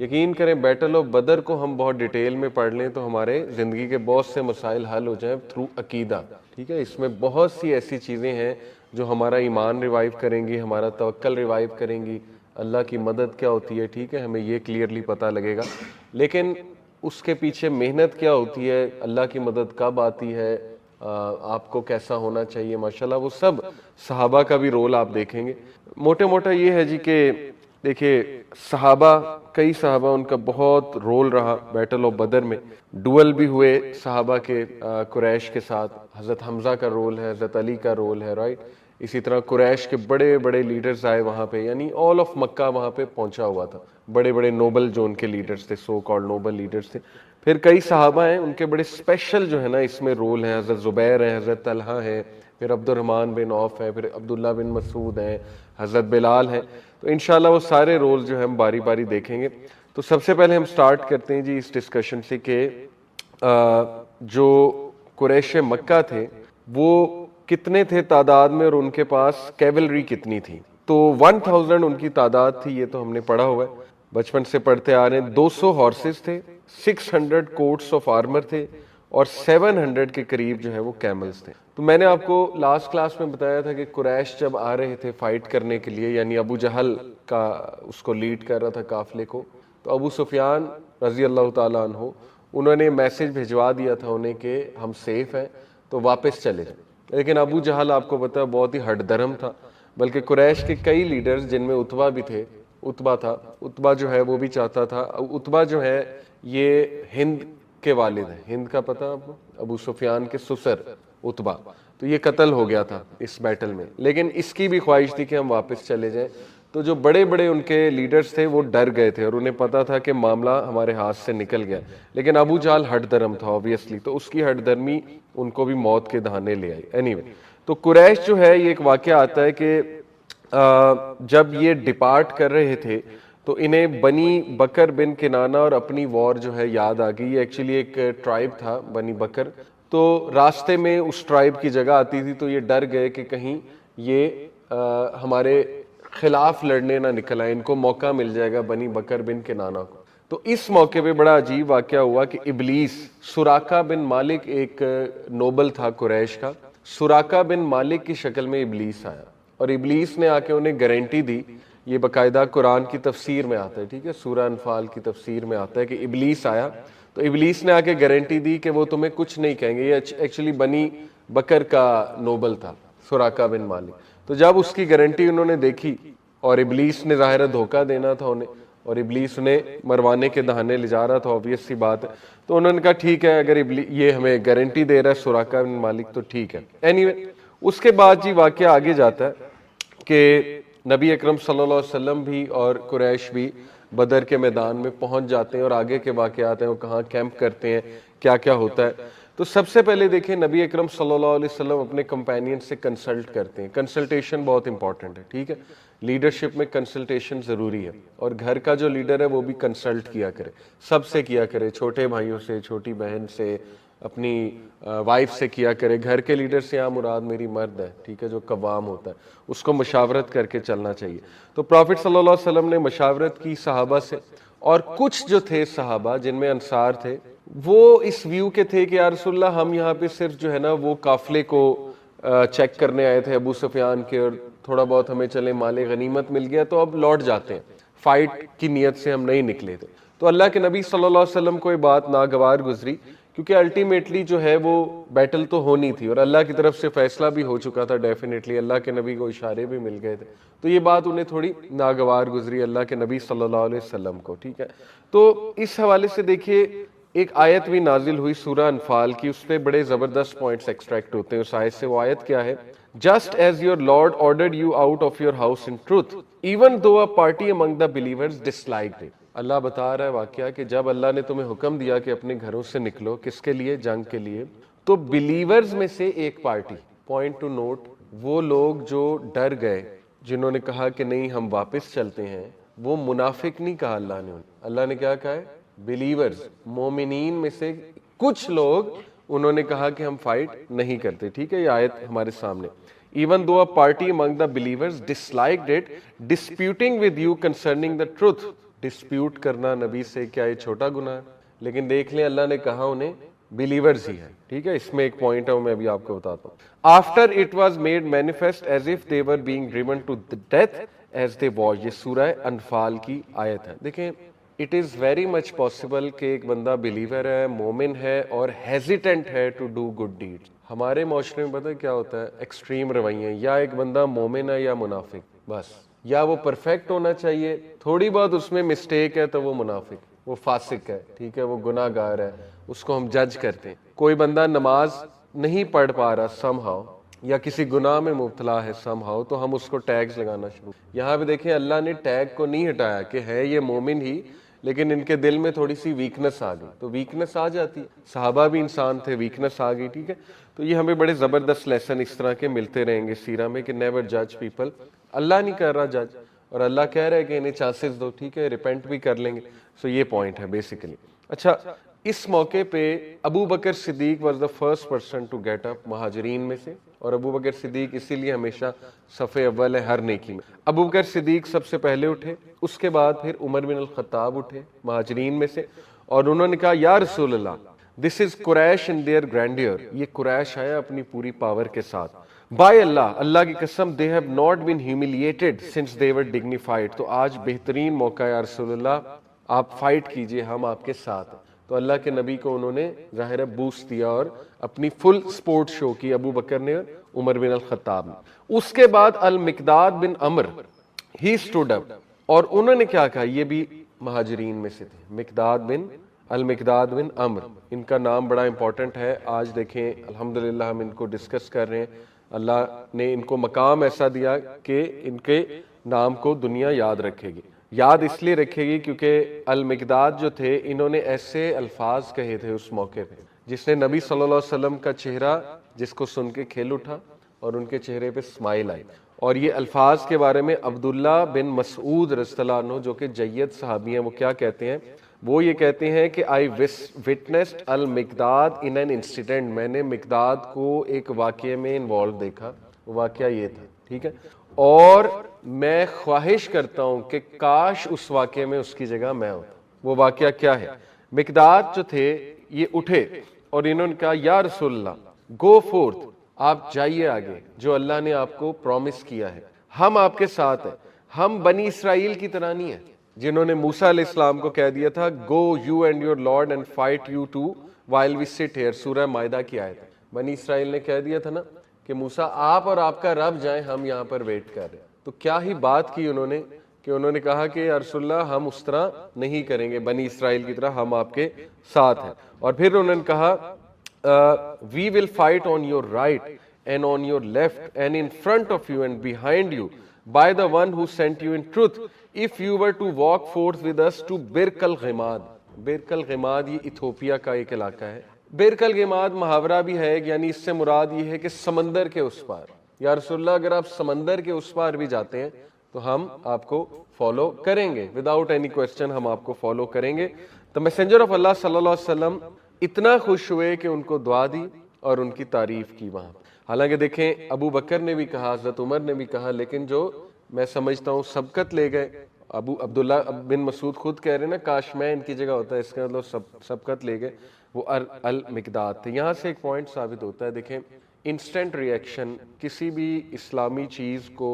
یقین کریں battle of Badr کو ہم بہت ڈیٹیل میں پڑھ لیں تو ہمارے زندگی کے بہت سے مسائل حل ہو جائیں تھرو عقیدہ. ٹھیک ہے, اس میں بہت سی ایسی چیزیں ہیں جو ہمارا ایمان ریوائیو کریں گی, ہمارا توکل ریوائیو کریں گی, اللہ کی مدد کیا ہوتی ہے. ٹھیک ہے, ہمیں یہ کلیئرلی پتہ لگے گا. لیکن اس کے پیچھے محنت کیا ہوتی ہے, اللہ کی مدد کب آتی ہے, آپ کو کیسا ہونا چاہیے, ماشاءاللہ وہ سب صحابہ کا بھی رول آپ دیکھیں گے. موٹے موٹا یہ ہے جی کہ دیکھیے صحابہ, کئی صحابہ ان کا بہت رول رہا بیٹل آف بدر میں. ڈوئل بھی ہوئے صحابہ کے قریش کے ساتھ, حضرت حمزہ کا رول ہے, حضرت علی کا رول ہے, رائٹ. اسی طرح قریش کے بڑے بڑے لیڈرز آئے وہاں پہ, یعنی آل آف مکہ وہاں پہ پہنچا ہوا تھا, بڑے بڑے نوبل جو ان کے لیڈرز تھے, سو کالڈ نوبل لیڈرز تھے. پھر کئی صحابہ ہیں ان کے بڑے اسپیشل جو ہے نا اس میں رول ہیں, حضرت زبیر ہیں, حضرت طلحہ ہیں, پھر عبد الرحمن بن عوف ہیں, پھر عبداللہ بن مسعود ہیں, حضرت بلال ہیں. تو انشاءاللہ وہ سارے رول جو ہیں ہم باری باری دیکھیں گے. تو سب سے پہلے ہم سٹارٹ کرتے ہیں جی اس ڈسکشن سے کہ جو قریش مکہ تھے وہ کتنے تھے تعداد میں اور ان کے پاس کیولری کتنی تھی. تو 1000 ان کی تعداد تھی, یہ تو ہم نے پڑھا ہوا ہے, بچپن سے پڑھتے آ رہے ہیں. 200 ہارسز تھے, 600 کوٹس آف آرمر تھے, اور 700 کے قریب جو ہے وہ کیملز تھے. تو میں نے آپ کو لاسٹ کلاس میں بتایا تھا کہ قریش جب آ رہے تھے فائٹ کرنے کے لیے, یعنی ابو جہل کا اس کو لیڈ کر رہا تھا قافلے کو, تو ابو سفیان رضی اللہ تعالیٰ عنہ انہوں نے میسج بھجوا دیا تھا انہیں کہ ہم سیف ہیں تو واپس چلے جائیں. لیکن ابو جہل آپ کو پتا بہت ہی ہٹ درم تھا, بلکہ قریش کے کئی لیڈرز جن میں عتبہ بھی تھے, عتبہ تھا, عتبہ جو ہے وہ بھی چاہتا تھا. عتبہ جو ہے یہ ہند کے والد ہیں, ہند کا پتہ آپ کو, ابو سفیان کے سسر عتبہ, تو یہ قتل ہو گیا تھا اس بیٹل میں. لیکن اس کی بھی خواہش تھی کہ ہم واپس چلے جائیں. تو جو بڑے بڑے ان کے لیڈرز تھے وہ ڈر گئے تھے اور انہیں پتا تھا کہ معاملہ ہمارے ہاتھ سے نکل گیا. لیکن ابو جہل ہٹ درم تھا obviously, تو اس کی ہٹ درمی ان کو بھی موت کے دہانے لے آئی. anyway, تو قریش جو ہے یہ ایک واقعہ آتا ہے کہ جب یہ ڈپارٹ کر رہے تھے تو انہیں بنی بکر بن کنانہ اور اپنی وار جو ہے یاد آ گئی. یہ ایکچولی ایک ٹرائب تھا بنی بکر, تو راستے میں اس ٹرائب کی جگہ آتی تھی, تو یہ ڈر گئے کہ کہیں یہ ہمارے خلاف لڑنے نہ نکل آئے, ان کو موقع مل جائے گا بنی بکر بن کنانہ کو. تو اس موقع پہ بڑا عجیب واقعہ ہوا کہ ابلیس, سراقہ بن مالک ایک نوبل تھا قریش کا, سراقہ بن مالک کی شکل میں ابلیس آیا, اور ابلیس نے آ کے انہیں گارنٹی دی. یہ باقاعدہ قرآن کی تفسیر میں آتا ہے, ٹھیک ہے, سورہ انفال کی تفسیر میں آتا ہے کہ ابلیس آیا, تو ابلیس نے آ کے گارنٹی دی کہ وہ تمہیں کچھ نہیں کہیں گے. یہ ایکچولی بنی بکر کا نوبل تھا سراقہ بن مالک. تو جب اس کی گارنٹی انہوں نے دیکھی, اور ابلیس نے ظاہر دھوکہ دینا تھا انہیں, اور ابلیس انہیں مروانے کے دہانے لے جا رہا تھا, obvious سی بات ہے, تو انہوں نے کہا ٹھیک ہے اگر یہ ہمیں گارنٹی دے رہا ہے سراقہ بن مالک تو ٹھیک ہے. anyway, اس کے بعد جی واقعہ آگے جاتا ہے کہ نبی اکرم صلی اللہ علیہ وسلم بھی اور قریش بھی بدر کے میدان میں پہنچ جاتے ہیں, اور آگے کے واقعات ہیں وہ کہاں کیمپ کرتے ہیں, کیا کیا ہوتا ہے. تو سب سے پہلے دیکھیں نبی اکرم صلی اللہ علیہ وسلم اپنے کمپینین سے کنسلٹ کرتے ہیں. کنسلٹیشن بہت امپورٹنٹ ہے, ٹھیک ہے, لیڈرشپ میں کنسلٹیشن ضروری ہے, اور گھر کا جو لیڈر ہے وہ بھی کنسلٹ کیا کرے, سب سے کیا کرے, چھوٹے بھائیوں سے, چھوٹی بہن سے, اپنی وائف سے کیا کرے. گھر کے لیڈر سے یہاں مراد میری مرد ہے, ٹھیک ہے, جو قوام ہوتا ہے, اس کو مشاورت کر کے چلنا چاہیے. تو پروفٹ صلی اللہ علیہ وسلم نے مشاورت کی صحابہ سے, اور کچھ جو تھے صحابہ جن میں انصار تھے وہ اس ویو کے تھے کہ یا رسول اللہ ہم یہاں پہ صرف جو ہے نا وہ قافلے کو چیک کرنے آئے تھے ابو سفیان کے, اور تھوڑا بہت ہمیں چلے مال غنیمت مل گیا تو اب لوٹ جاتے ہیں, فائٹ کی نیت سے ہم نہیں نکلے تھے. تو اللہ کے نبی صلی اللہ علیہ وسلم کو یہ بات ناگوار گزری, کیونکہ الٹیمیٹلی جو ہے وہ بیٹل تو ہونی تھی, اور اللہ کی طرف سے فیصلہ بھی ہو چکا تھا ڈیفینیٹلی, اللہ کے نبی کو اشارے بھی مل گئے تھے. تو یہ بات انہیں تھوڑی ناگوار گزری اللہ کے نبی صلی اللہ علیہ وسلم کو, ٹھیک ہے. تو اس حوالے سے دیکھیے ایک آیت بھی نازل ہوئی سورہ انفال کی, اس پہ بڑے زبردست پوائنٹس ایکسٹریکٹ ہوتے ہیں اس آیت سے. وہ آیت کیا ہے؟ Just as your Lord ordered you out of your house in truth, even though a party among the believers disliked it. اللہ بتا رہا ہے واقعہ کہ جب اللہ نے تمہیں حکم دیا کہ اپنے گھروں سے نکلو, کس کے لیے؟ جنگ کے لیے, تو بلیورز میں سے ایک پارٹی, پوائنٹ ٹو نوٹ, وہ لوگ جو ڈر گئے, جنہوں نے کہا کہ نہیں ہم واپس چلتے ہیں, وہ منافق نہیں کہا اللہ نے. اللہ نے کیا کہا ہے؟ بلیورز, مومنین میں سے کچھ لوگ انہوں نے کہا کہ ہم فائٹ نہیں کرتے, ٹھیک ہے. یہ آیت ہمارے سامنے. Even though a party among the believers disliked it, disputing with you concerning the truth, dispute کرنا نبی سے کیا یہ چھوٹا گناہ ہے؟ لیکن دیکھ لیں اللہ نے کہا انہیں بلیورز ہی ہے. ٹھیک ہے, اس میں ایک پوائنٹ ہے وہ میں ابھی آپ کو بتاتا ہوں. After it was made manifest as if they were being driven to death as they watch. یہ سورہ انفال کی آیت ہے. دیکھیں it is very much possible کہ ایک بندہ بلیور ہے, مومن ہے اور ہیزیٹنٹ ہے ٹو ڈو گڈ ڈیڈز. ہمارے معاشرے میں پتہ ہے کیا ہوتا ہے, ایکسٹریم رویے, یا ایک بندہ مومن ہے یا منافق, بس یا وہ پرفیکٹ ہونا چاہیے, تھوڑی بہت اس میں مسٹیک ہے تو وہ منافق, وہ فاسق ہے, ٹھیک ہے, وہ گناہ گار ہے, اس کو ہم جج کرتے ہیں. کوئی بندہ نماز نہیں پڑھ پا رہا سم ہاؤ, یا کسی گناہ میں مبتلا ہے سم ہاؤ, تو ہم اس کو ٹیگز لگانا شروع. یہاں پہ دیکھیں اللہ نے ٹیگ کو نہیں ہٹایا کہ ہے یہ مومن ہی, لیکن ان کے دل میں تھوڑی سی ویکنس آ گئی, تو ویکنس آ جاتی ہے, صحابہ بھی انسان تھے, ویکنس آ گئی. ٹھیک ہے, تو یہ ہمیں بڑے زبردست لیسن اس طرح کے ملتے رہیں گے سیرہ میں کہ نیور جج پیپل. اللہ نہیں کر رہا جج, اور اللہ کہہ رہا ہے کہ انہیں چانسز دو, ٹھیک ہے, ریپینٹ بھی کر لیں گے. سو یہ پوائنٹ ہے بیسیکلی. اچھا, اس موقع پہ Abu Bakr Siddiq was the first person to get up, مہاجرین میں سے, اور ابو بکر صدیق اسی لیے ہمیشہ صف اول ہے ہر نیکی میں. ابو بکر صدیق سب سے پہلے اٹھے, اس کے بعد پھر عمر بن الخطاب اٹھے مہاجرین میں سے, اور انہوں نے کہا یا رسول اللہ دس از قریش ان دیئر گرینڈیئر, یہ قریش ہے اپنی پوری پاور کے ساتھ. بائی اللہ, اللہ کی قسم, they have not been humiliated since they were dignified. تو آج بہترین موقع ہے یا رسول اللہ, آپ فائٹ کیجئے, ہم آپ کے ساتھ. تو اللہ کے نبی کو انہوں نے ظاہر ہے بوسٹ دیا اور اپنی فل سپورٹ شو کی, ابو بکر نے اور عمر بن الخطاب نے. اس کے بعد المقداد بن عمر ہی اسٹوڈ اپ, اور انہوں نے کیا کہا, یہ بھی مہاجرین میں سے تھے, المقداد بن عمر, ان کا نام بڑا امپورٹنٹ ہے. آج دیکھیں الحمدللہ ہم ان کو ڈسکس کر رہے ہیں, اللہ نے ان کو مقام ایسا دیا کہ ان کے نام کو دنیا یاد رکھے گی. یاد اس لیے رکھے گی کیونکہ المقداد جو تھے, انہوں نے ایسے الفاظ کہے تھے اس موقع پہ جس نے نبی صلی اللہ علیہ وسلم کا چہرہ, جس کو سن کے کھل اٹھا اور ان کے چہرے پہ اسمائل آئی. اور یہ الفاظ کے بارے میں عبداللہ بن مسعود رضی اللہ عنہ جو کہ جید صحابی ہیں, وہ کیا کہتے ہیں, وہ یہ کہتے ہیں کہ I witnessed المقداد in an incident, میں نے مقداد کو ایک واقعے میں انوالو دیکھا. واقعہ یہ تھا, ٹھیک ہے, اور میں خواہش کرتا ہوں کہ کاش اس واقعے میں اس کی جگہ میں ہوتا. وہ واقعہ کیا ہے, مقداد جو تھے یہ اٹھے اور انہوں نے کہا یا رسول اللہ گو فورتھ, آپ جائیے آگے, جو اللہ نے آپ کو پرومس کیا ہے, ہم آپ کے ساتھ ہیں. ہم بنی اسرائیل کی طرح نہیں ہیں جنہوں نے موسیٰ علیہ السلام کو کہہ دیا تھا go you and your Lord and fight you two while we sit here. سورہ مائدہ کی آیت. بنی اسرائیل نے کہہ دیا تھا نا کہ موسیٰ آپ اور آپ کا رب جائیں, ہم یہاں پر ویٹ کر رہے ہیں. تو کیا ہی بات کی انہوں نے کہ انہوں نے کہا کہ یا رسول اللہ ہم اس طرح نہیں کریں گے, بنی اسرائیل کی طرح, ہم آپ کے ساتھ ہیں. اور پھر انہوں نے کہا we will fight on your right and on your left and in front of you and behind you by the one who sent you in truth if you were to walk forth with us to برک الغماد. برک الغماد یہ Ethiopia کا ایک علاقہ ہے. برک الغماد محاورہ بھی ہے, یعنی اس سے مراد یہ ہے کہ سمندر کے اس پار. یا رسول اللہ اگر آپ سمندر کے اس پار بھی جاتے ہیں تو ہم آپ کو فالو کریں گے, وداؤٹ اینی کوسچن ہم آپ کو فالو کریں گے. تو میسنجر آف اللہ صلی اللہ علیہ وسلم اتنا خوش ہوئے کہ ان کو دعا دی اور ان کی تعریف کی وہاں. حالانکہ دیکھیں ابو بکر نے بھی کہا, حضرت عمر نے بھی کہا, لیکن جو میں سمجھتا ہوں سبقت لے گئے, عبداللہ بن مسعود خود کہہ رہے ہیں نا کاش میں ان کی جگہ ہوتا ہے, اس کا مطلب سبقت لے گئے, وہ المقداد تھے. یہاں سے ایک پوائنٹ ثابت ہوتا ہے, دیکھیں انسٹنٹ ریئیکشن, کسی بھی اسلامی چیز کو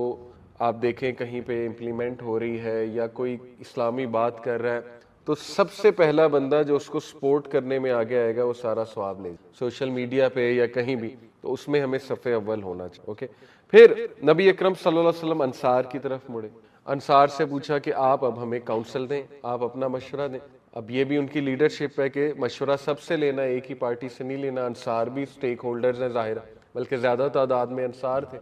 آپ دیکھیں کہیں پہ امپلیمنٹ ہو رہی ہے یا کوئی اسلامی بات کر رہا ہے, تو سب سے پہلا بندہ جو اس کو سپورٹ کرنے میں آگے آئے گا وہ سارا ثواب لے گا, سوشل میڈیا پہ یا کہیں بھی, تو اس میں ہمیں صف اول ہونا چاہیے. اوکے, پھر نبی اکرم صلی اللہ علیہ وسلم انصار کی طرف مڑے, انصار سے پوچھا کہ آپ اب ہمیں کاؤنسل دیں, آپ اپنا مشورہ دیں. اب یہ بھی ان کی لیڈرشپ ہے کہ مشورہ سب سے لینا, ایک ہی پارٹی سے نہیں لینا. انصار بھی سٹیک ہولڈرز ہیں ظاہر, بلکہ زیادہ تعداد میں انصار تھے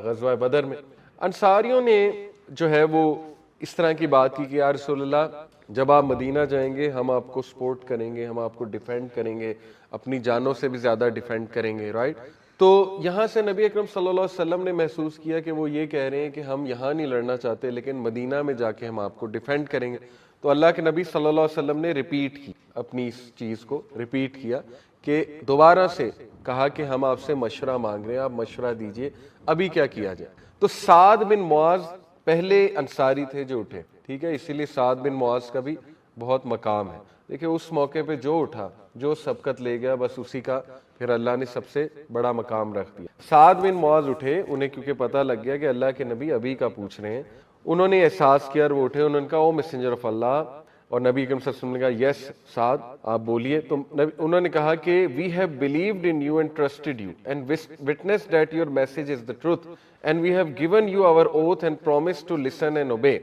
غزوہ بدر میں. انصاریوں نے جو ہے وہ اس طرح کی بات کی کہ یا رسول اللہ جب آپ مدینہ جائیں گے ہم آپ کو سپورٹ کریں گے, ہم آپ کو ڈیفینڈ کریں گے, اپنی جانوں سے بھی زیادہ ڈیفینڈ کریں گے, رائٹ. تو یہاں سے نبی اکرم صلی اللہ علیہ وسلم نے محسوس کیا کہ وہ یہ کہہ رہے ہیں کہ ہم یہاں نہیں لڑنا چاہتے لیکن مدینہ میں جا کے ہم آپ کو ڈیفینڈ کریں گے. تو اللہ کے نبی صلی اللہ علیہ وسلم نے ریپیٹ کی, اپنی اس چیز کو ریپیٹ کیا کہ دوبارہ سے کہا کہ ہم آپ سے مشورہ مانگ رہے ہیں, آپ مشورہ دیجئے ابھی کیا کیا جائے. تو سعد بن معاذ پہلے انصاری تھے جو اٹھے, ٹھیک ہے، اسی لیے سعد بن معاذ کا بھی بہت مقام ہے. دیکھیں اس موقع پہ جو اٹھا، جو سبقت لے گیا، بس اسی کا پھر اللہ نے سب سے بڑا مقام رکھ دیا. سعد بن معاذ اٹھے، انہیں کیونکہ پتہ لگ گیا کہ اللہ کے نبی ابھی کا پوچھ رہے ہیں، انہوں نے احساس کیا اور وہ اٹھے. انہوں نے کہا او میسنجر آف اللہ، اور نبی اکرم صلی اللہ علیہ وسلم نے کہا یس سعد آپ بولیے. تو انہوں نے کہا کہ we have believed in you and trusted you and witness that your message is the truth and we have given you our oath and promise to listen and obey.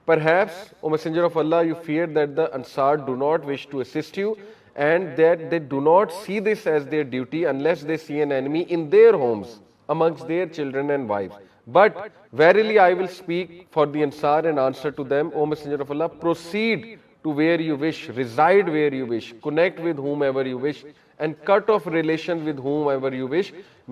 Perhaps, O Messenger of Allah, you fear that the Ansar do not wish to assist you and that they do not see this as their duty unless they see an enemy in their homes amongst their children and wives. But verily I will speak for the Ansar and answer to them, O Messenger of Allah, proceed to where you wish, reside where you wish, connect with whomever you wish, and cut off relations with whomever you wish,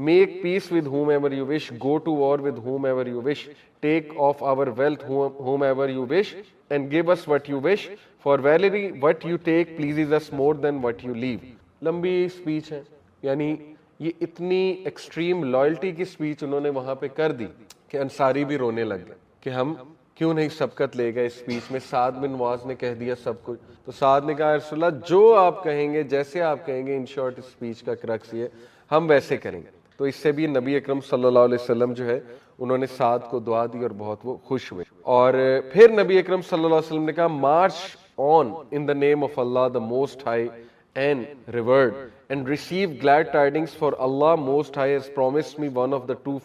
make peace with whomever you wish, go to war with whomever you wish, take off our wealth whomever you wish, and give us what you wish, for verily what you take pleases us more than what you leave. لمبی speech ہے، یعنی یہ اتنی extreme loyalty کی speech انہوں نے وہاں پہ کر دی کہ انصاری بھی رونے لگ گئے کہ ہم کیوں نہیں سبقت لے گئے اس سپیچ میں. سعد بن معاذ نے کہہ دیا سب کچھ. تو سعد نے کہا رسول اللہ جو آپ کہیں گے، جیسے آپ کہیں گے، ان شارٹ اس سپیچ کا کرکس یہ ہم ویسے کریں گے. تو اس سے بھی نبی اکرم صلی اللہ علیہ وسلم جو ہے انہوں نے سعد کو دعا دی اور بہت وہ خوش ہوئے. اور پھر نبی اکرم صلی اللہ علیہ وسلم نے کہا march on in the name of Allah the most high and revered and receive glad tidings, for Allah most high has promised me one of the two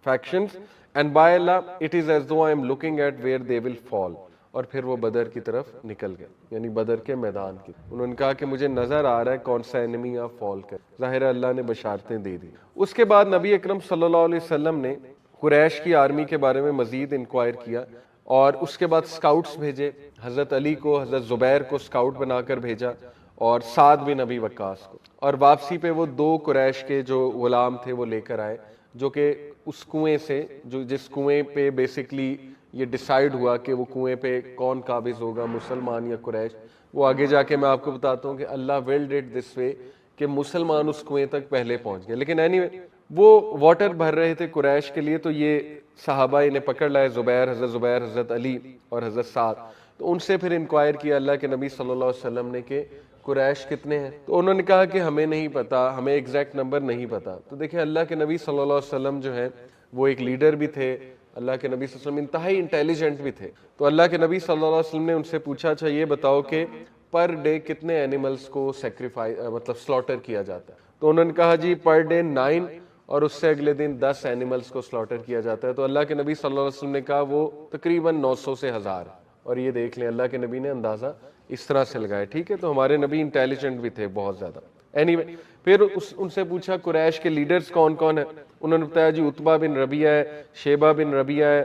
factions, and by Allah it is as though I am looking at where they will fall. اور پھر وہ بدر کی طرف نکل گئے، یعنی بدر کے میدان کی. انہوں نے کہا کہ مجھے نظر آ رہا ہے کون سا انیمی آپ فال کر. ظاہر اللہ نے بشارتیں دے دی. اس کے بعد نبی اکرم صلی اللہ علیہ وسلم نے قریش کی آرمی کے بارے میں مزید انکوائر کیا، اور اس کے بعد سکاؤٹس بھیجے. حضرت علی کو، حضرت زبیر کو سکاؤٹ بنا کر بھیجا، اور سعد بن ابی وقاص کو. اور واپسی پہ وہ 2 قریش کے جو غلام تھے وہ لے کر آئے، جو کہ اس کنویں سے، جو جس کنویں پہ بیسکلی یہ ڈیسائیڈ ہوا کہ وہ کنویں پہ کون قابض ہوگا، مسلمان یا قریش. وہ آگے جا کے میں آپ کو بتاتا ہوں کہ اللہ willed it this way کہ مسلمان اس کنویں تک پہلے پہنچ گئے. لیکن اینی وہ واٹر بھر رہے تھے قریش کے لیے، تو یہ صحابہ انہیں پکڑ لائے، حضرت زبیر، حضرت علی اور حضرت سعد. تو ان سے پھر انکوائر کیا اللہ کے نبی صلی اللہ علیہ وسلم نے کہ قریش کتنے ہیں. تو انہوں نے کہا کہ ہمیں نہیں پتا، ہمیں ایگزیکٹ نمبر نہیں پتا. تو دیکھیں اللہ کے نبی صلی اللہ علیہ وسلم جو ہے وہ ایک لیڈر بھی تھے، اللہ کے نبی صلی اللہ علیہ وسلم انتہائی انٹیلیجنٹ بھی تھے. تو اللہ کے نبی صلی اللہ علیہ وسلم نے ان سے پوچھا اچھا یہ بتاؤ کہ پر ڈے کتنے اینیملز کو سیکریفائی مطلب سلاٹر کیا جاتا ہے. تو انہوں نے کہا جی پر ڈے 9، اور اس سے اگلے دن 10 اینیملز کو سلاٹر کیا جاتا ہے. تو اللہ کے نبی صلی اللہ علیہ وسلم نے کہا وہ تقریباً 900 سے 1000. اور یہ دیکھ لیں اللہ کے نبی نے اندازہ اس طرح سے لگایا. ٹھیک ہے، تو ہمارے نبی انٹیلیجنٹ بھی تھے بہت زیادہ. اینی پھر ان سے پوچھا قریش کے لیڈرز کون کون ہیں. انہوں نے بتایا جی عتبہ بن ربیعہ ہے، شیبہ بن ربیعہ ہے،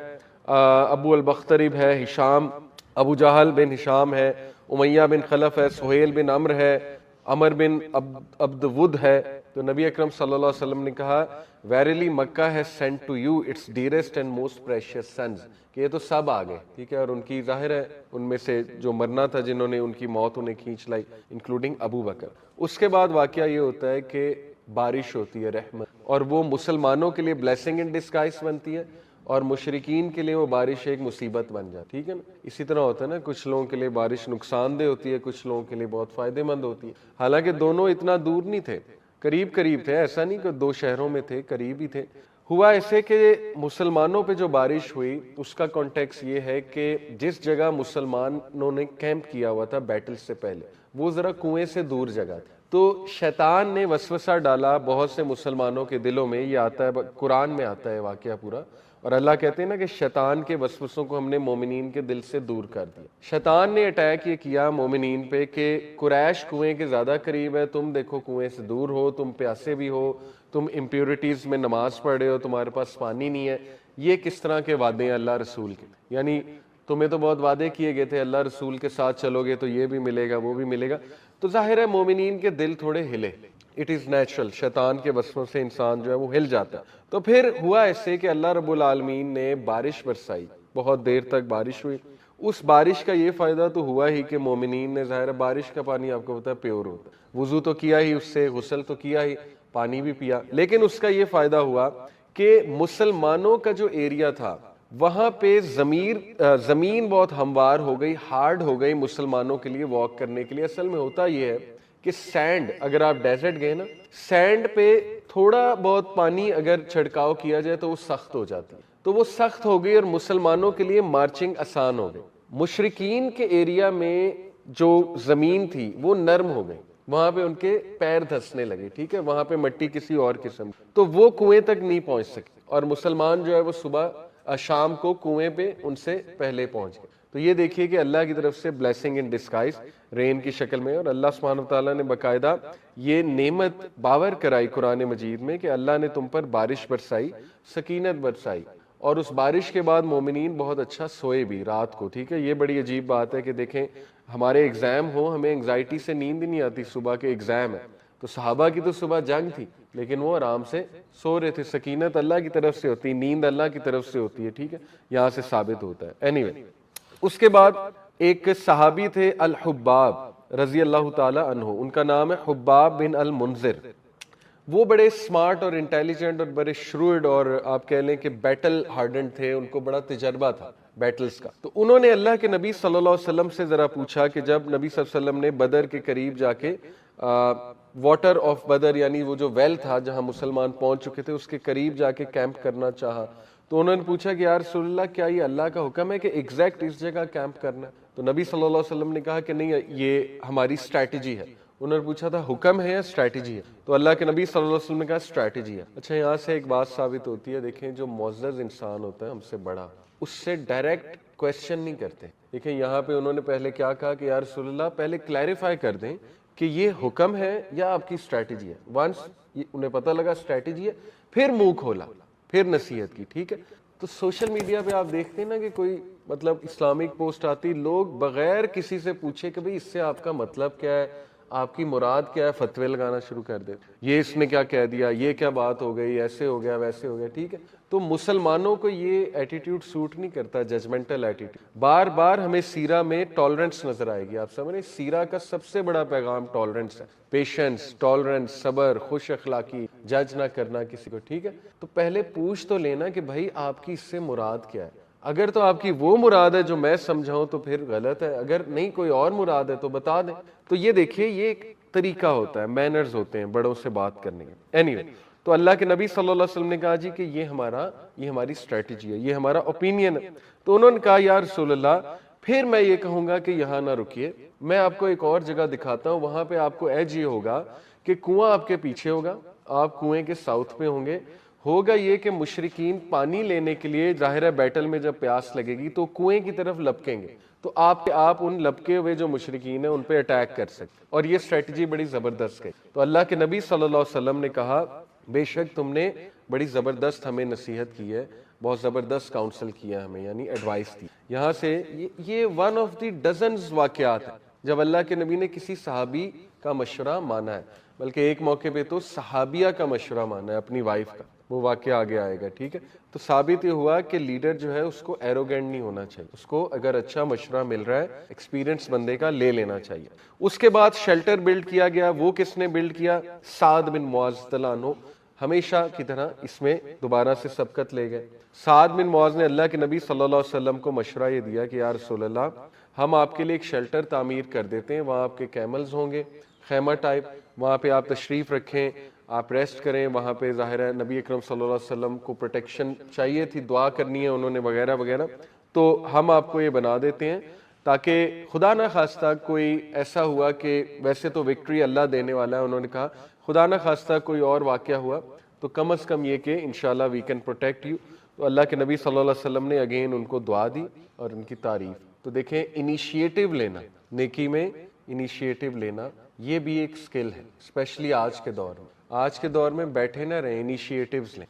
ابو البختری ہے، ہشام، ابو جہل بن ہشام ہے، امیہ بن خلف ہے، سہیل بن عمر ہے، عمر بن عبد ود ہے. تو نبی اکرم صلی اللہ علیہ وسلم نے کہا verily Mecca has sent to you its dearest and most precious sons، کہ یہ تو سب آ گئے. ٹھیک ہے، اور ان کی ظاہر ہے ان میں سے جو مرنا تھا، جنہوں نے ان کی موت انہیں کھینچ لائی، انکلوڈنگ ابو بکر. اس کے بعد واقعہ یہ ہوتا ہے کہ بارش ہوتی ہے رحمت، اور وہ مسلمانوں کے لیے بلیسنگ ان ڈسگائز بنتی ہے، اور مشرکین کے لیے وہ بارش ایک مصیبت بن جاتی. ٹھیک ہے نا، اسی طرح ہوتا ہے نا، کچھ لوگوں کے لیے بارش نقصان دہ ہوتی ہے، کچھ لوگوں کے لیے بہت فائدہ مند ہوتی ہے. حالانکہ دونوں اتنا دور نہیں تھے، قریب قریب تھے، ایسا نہیں کہ 2 شہروں میں تھے، قریب ہی تھے. ہوا ایسے کہ مسلمانوں پہ جو بارش ہوئی اس کا کانٹیکس یہ ہے کہ جس جگہ مسلمانوں نے کیمپ کیا ہوا تھا بیٹل سے پہلے، وہ ذرا کنویں سے دور جگہ تھی. تو شیطان نے وسوسہ ڈالا بہت سے مسلمانوں کے دلوں میں. یہ آتا ہے قرآن میں آتا ہے واقعہ پورا، اور اللہ کہتے ہیں نا کہ شیطان کے وسوسوں کو ہم نے مومنین کے دل سے دور کر دیا. شیطان نے اٹیک یہ کیا مومنین پہ کہ قریش کنویں کے زیادہ قریب ہے، تم دیکھو کنویں سے دور ہو، تم پیاسے بھی ہو، تم امپیورٹیز میں نماز پڑھ رہے ہو، تمہارے پاس پانی نہیں ہے. یہ کس طرح کے وعدے ہیں اللہ رسول کے؟ یعنی تمہیں تو بہت وعدے کیے گئے تھے اللہ رسول کے ساتھ چلو گے تو یہ بھی ملے گا وہ بھی ملے گا. تو ظاہر ہے مومنین کے دل تھوڑے ہلے. اٹ از نیچرل، شیطان کے وسوسوں سے انسان جو ہے وہ ہل جاتا ہے. تو پھر ہوا ایسے کہ اللہ رب العالمین نے بارش برسائی، بہت دیر تک بارش ہوئی. اس بارش کا یہ فائدہ تو ہوا ہی کہ مومنین نے، ظاہر بارش کا پانی آپ کو پتا ہے پیور ہوتا ہے، وضو تو کیا ہی، اس سے غسل تو کیا ہی، پانی بھی پیا. لیکن اس کا یہ فائدہ ہوا کہ مسلمانوں کا جو ایریا تھا وہاں پہ زمین بہت ہموار ہو گئی، ہارڈ ہو گئی مسلمانوں کے لیے واک کرنے کے لیے۔ اصل میں ہوتا یہ ہے کہ سینڈ، اگر آپ ڈیزرٹ گئے نا، سینڈ پہ تھوڑا بہت پانی اگر چھڑکاؤ کیا جائے تو وہ سخت ہو جاتی ہے، تو وہ سخت ہو گئی اور مسلمانوں کے لیے مارچنگ آسان ہو گئی۔ مشرکین کے ایریا میں جو زمین تھی وہ نرم ہو گئی، وہاں پہ ان کے پیر دھسنے لگے، ٹھیک ہے، وہاں پہ مٹی کسی اور قسم، تو وہ کنویں تک نہیں پہنچ سکے، اور مسلمان جو ہے وہ صبح شام کو کنویں پہ ان سے پہلے پہنچ گئے۔ تو یہ دیکھیے کہ اللہ کی طرف سے بلیسنگ ان ڈسکائز رین کی شکل میں، اور اللہ سبحانہ وتعالیٰ نے باقاعدہ یہ نعمت باور کرائی قرآن مجید میں کہ اللہ نے تم پر بارش برسائی، سکینت برسائی، اور اس بارش کے بعد مومنین بہت اچھا سوئے بھی رات کو، ٹھیک ہے۔ یہ بڑی عجیب بات ہے کہ دیکھیں ہمارے ایگزام ہو، ہمیں انگزائٹی سے نیند ہی نہیں آتی صبح کے ایگزام ہے، تو صحابہ کی تو صبح جنگ تھی لیکن وہ آرام سے سو رہے تھے۔ سکینت اللہ کی طرف سے ہوتی ہے، نیند اللہ کی طرف سے ہوتی ہے، ٹھیک ہے، یہاں سے ثابت ہوتا ہے۔ اینیوے، اس کے بعد ایک صحابی تھے الحباب رضی اللہ تعالی عنہ، ان کا نام ہے حباب بن المنذر۔ وہ بڑے سمارٹ اور انٹیلیجنٹ اور بڑے شروڈ اور آپ کہہ لیں کہ بیٹل ہارڈنڈ تھے، ان کو بڑا تجربہ تھا بیٹلز کا۔ تو انہوں نے اللہ کے نبی صلی اللہ علیہ وسلم سے ذرا پوچھا کہ جب نبی صلی اللہ علیہ وسلم نے بدر کے قریب جا کے واٹر آف بدر یعنی وہ جو ویل تھا جہاں مسلمان پہنچ چکے تھے اس کے قریب جا کے کیمپ کرنا چاہا، تو انہوں نے پوچھا کہ یا رسول اللہ کیا یہ اللہ کا حکم ہے کہ ایگزیکٹ اس جگہ کیمپ کرنا ہے؟ تو نبی صلی اللہ علیہ وسلم نے کہا کہ نہیں، یہ ہماری اسٹریٹجی ہے۔ انہوں نے پوچھا تھا حکم ہے یا اسٹریٹجی ہے؟ تو اللہ کے نبی صلی اللہ علیہ وسلم نے کہا اسٹریٹجی ہے۔ اچھا، یہاں سے ایک بات ثابت ہوتی ہے، دیکھیں جو معزز انسان ہوتا ہے ہم سے بڑا، اس سے ڈائریکٹ کویسچن نہیں کرتے۔ دیکھیں یہاں پہ انہوں نے پہلے کیا کہا کہ یا رسول اللہ پہلے کلیریفائی کر دیں کہ یہ حکم ہے یا آپ کی اسٹریٹجی ہے۔ ونس انہیں پتہ لگا اسٹریٹجی ہے، پھر منہ کھولا، پھر نصیحت کی، ٹھیک ہے۔ تو سوشل میڈیا پہ آپ دیکھتے ہیں نا کہ کوئی مطلب اسلامک پوسٹ آتی، لوگ بغیر کسی سے پوچھے کہ بھئی اس سے آپ کا مطلب کیا ہے، آپ کی مراد کیا ہے، فتوے لگانا شروع کر دیتے، یہ اس نے کیا کہہ دیا، یہ کیا بات ہو گئی، ایسے ہو گیا ویسے ہو گیا، ٹھیک ہے۔ تو مسلمانوں کو یہ ایٹیٹیوڈ سوٹ نہیں کرتا، ججمنٹل ایٹیٹیوڈ۔ بار بار ہمیں سیرہ میں ٹالرنس نظر آئے گی، آپ سمجھ رہے ہیں، سیرہ کا سب سے بڑا پیغام ٹالرنس ہے، پیشنس، ٹالرنس، صبر، خوش اخلاقی، جج نہ کرنا کسی کو، ٹھیک ہے۔ تو پہلے پوچھ تو لینا کہ بھائی آپ کی اس سے مراد کیا ہے، اگر تو آپ کی وہ مراد ہے جو میں سمجھاؤں تو پھر غلط ہے، اگر نہیں کوئی اور مراد ہے تو بتا دیں۔ تو یہ دیکھیے یہ ایک طریقہ ہوتا ہے، مینرز ہوتے ہیں بڑوں سے بات کرنے کے۔ اینیوے، تو اللہ کے نبی صلی اللہ علیہ وسلم نے کہا جی کہ یہ ہماری اسٹریٹجی ہے، یہ ہمارا اوپینین ہے۔ تو انہوں نے کہا یا رسول اللہ پھر میں یہ کہوں گا کہ یہاں نہ رکیے، میں آپ کو ایک اور جگہ دکھاتا ہوں، وہاں پہ آپ کو ایج یہ ہوگا کہ کنواں آپ کے پیچھے ہوگا، آپ کنویں کے ساؤتھ پہ ہوں گے، ہوگا یہ کہ مشرکین پانی لینے کے لیے ظاہر ہے بیٹل میں جب پیاس لگے گی تو کنویں کی طرف لپکیں گے، تو آپ ان لپکے ہوئے جو مشرکین ہیں ان پہ اٹیک کر سکتے، اور یہ اسٹریٹجی بڑی زبردست ہے۔ تو اللہ کے نبی صلی اللہ علیہ وسلم نے کہا بے شک تم نے بڑی زبردست ہمیں نصیحت کی ہے، بہت زبردست کاؤنسل کیا ہمیں، یعنی ایڈوائس دی۔ یہاں سے یہ ون آف دی ڈزنز واقعات ہیں جب اللہ کے نبی نے کسی صحابی کا مشورہ مانا ہے، بلکہ ایک موقع پہ تو صحابیہ کا مشورہ مانا ہے، اپنی وائف کا، وہ واقعہ آگے آئے گا، ٹھیک ہے۔ تو ثابت یہ ہوا کہ لیڈر جو ہے اس کو ایروگینٹ نہیں ہونا چاہیے، اس کو اگر اچھا مشورہ مل رہا ہے ایکسپیرینس بندے کا لے لینا چاہیے۔ اس کے بعد شیلٹر بلڈ کیا گیا، وہ کس نے بلڈ کیا؟ سعد بن معاذ رضی اللہ عنہ، ہمیشہ کی طرح اس میں دوبارہ سے سبقت لے گئے۔ سعد بن معاذ نے اللہ کے نبی صلی اللہ علیہ وسلم کو مشورہ یہ دیا کہ یا رسول اللہ ہم آپ کے لیے ایک شیلٹر تعمیر کر دیتے ہیں، وہاں آپ کے کیملز ہوں گے، خیمہ ٹائپ، وہاں پہ آپ تشریف رکھیں، آپ ریسٹ کریں، وہاں پہ ظاہر ہے نبی اکرم صلی اللہ علیہ وسلم کو پروٹیکشن چاہیے تھی، دعا کرنی ہے انہوں نے وغیرہ وغیرہ، تو ہم آپ کو یہ بنا دیتے ہیں تاکہ خدا نہ خواستہ کوئی ایسا ہوا کہ ویسے تو وکٹری اللہ دینے والا ہے، انہوں نے کہا خدا نہ خواستہ کوئی اور واقعہ ہوا تو کم از کم یہ کہ انشاءاللہ وی کین پروٹیکٹ یو۔ تو اللہ کے نبی صلی اللہ علیہ وسلم نے اگین ان کو دعا دی اور ان کی تعریف۔ تو دیکھیں انیشیٹو لینا، نیکی میں انیشیٹو لینا یہ بھی ایک سکل ہے، اسپیشلی آج کے دور میں۔ آج کے دور میں بیٹھے نہ رہیں، انیشیٹوز لیں۔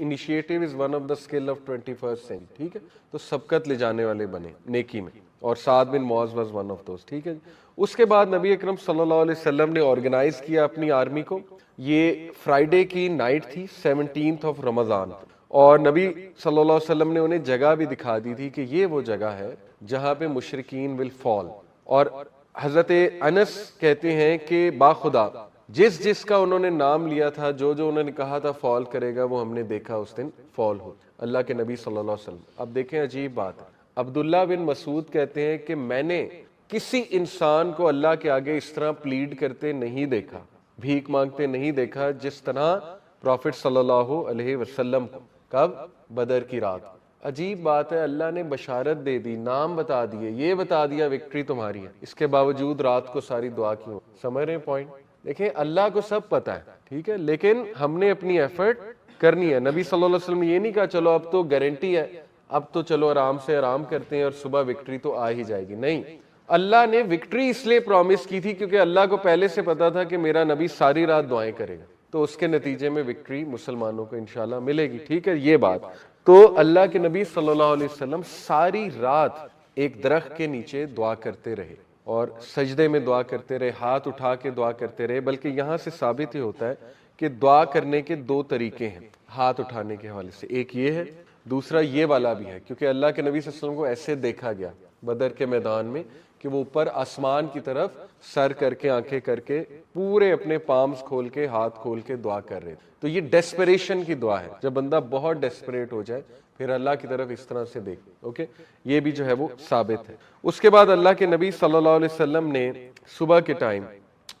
Initiative is one of the skill of 21st century, ٹھیک ہے۔ تو سبقت لے جانے والے بنے نیکی میں، اور سعد بن معاذ واز ون آف دوز، ٹھیک ہے۔ اس کے بعد نبی اکرم صلی اللہ علیہ وسلم نے آرگنائز کیا اپنی آرمی کو۔ یہ فرائیڈے کی نائٹ تھی 17th آف رمضان، اور نبی صلی اللہ علیہ وسلم نے انہیں جگہ بھی دکھا دی تھی کہ یہ وہ جگہ ہے جہاں پہ مشرکین ول فال۔ اور حضرت انس کہتے ہیں کہ باخدا جس جس کا انہوں نے نام لیا تھا، جو جو انہوں نے کہا تھا فال کرے گا، وہ ہم نے دیکھا اس دن فال ہو، اللہ کے نبی صلی اللہ علیہ وسلم۔ اب دیکھیں عجیب بات ہے، عبداللہ بن مسعود کہتے ہیں کہ میں نے کسی انسان کو اللہ کے آگے اس طرح پلیڈ کرتے نہیں دیکھا، بھیک مانگتے نہیں دیکھا جس طرح پروفٹ صلی اللہ علیہ وسلم کو۔ کب؟ بدر کی رات۔ عجیب بات ہے، اللہ نے بشارت دے دی، نام بتا دیے، یہ بتا دیا وکٹری تمہاری ہے، اس کے باوجود رات کو ساری دعا کیوں؟ سمجھ رہے ہیں پوائنٹ؟ دیکھیں اللہ کو سب پتا ہے، ٹھیک ہے، لیکن ہم نے اپنی ایفرٹ کرنی ہے۔ نبی صلی اللہ علیہ وسلم نے یہ نہیں کہا چلو اب تو گارنٹی ہے، اب تو چلو آرام سے آرام کرتے ہیں اور صبح وکٹری تو آ ہی جائے گی، نہیں۔ اللہ نے وکٹری اس لیے پرومس کی تھی کیونکہ اللہ کو پہلے سے پتا تھا کہ میرا نبی ساری رات دعائیں کرے گا، تو اس کے نتیجے میں وکٹری مسلمانوں کو انشاءاللہ ملے گی، ٹھیک ہے، یہ بات۔ تو اللہ کے نبی صلی اللہ علیہ وسلم ساری رات ایک درخت کے نیچے دعا کرتے رہے اور سجدے میں دعا کرتے رہے، ہاتھ اٹھا کے دعا کرتے رہے، بلکہ یہاں سے ثابت ہی ہوتا ہے کہ دعا کرنے کے دو طریقے ہیں ہاتھ اٹھانے کے حوالے سے، ایک یہ ہے، دوسرا یہ والا بھی ہے، کیونکہ اللہ کے نبی صلی اللہ علیہ وسلم کو ایسے دیکھا گیا بدر کے میدان میں کہ وہ اوپر آسمان کی طرف سر کر کے آنکھیں کر کے پورے اپنے پامز کھول کے ہاتھ کھول کے دعا کر رہے تھے۔ تو یہ ڈیسپریشن کی دعا ہے، جب بندہ بہت ڈیسپریٹ ہو جائے پھر اللہ کی طرف اس طرح سے دیکھ، اوکے، یہ بھی جو ہے وہ ثابت ہے۔ اس کے بعد اللہ کے نبی صلی اللہ علیہ وسلم نے صبح کے ٹائم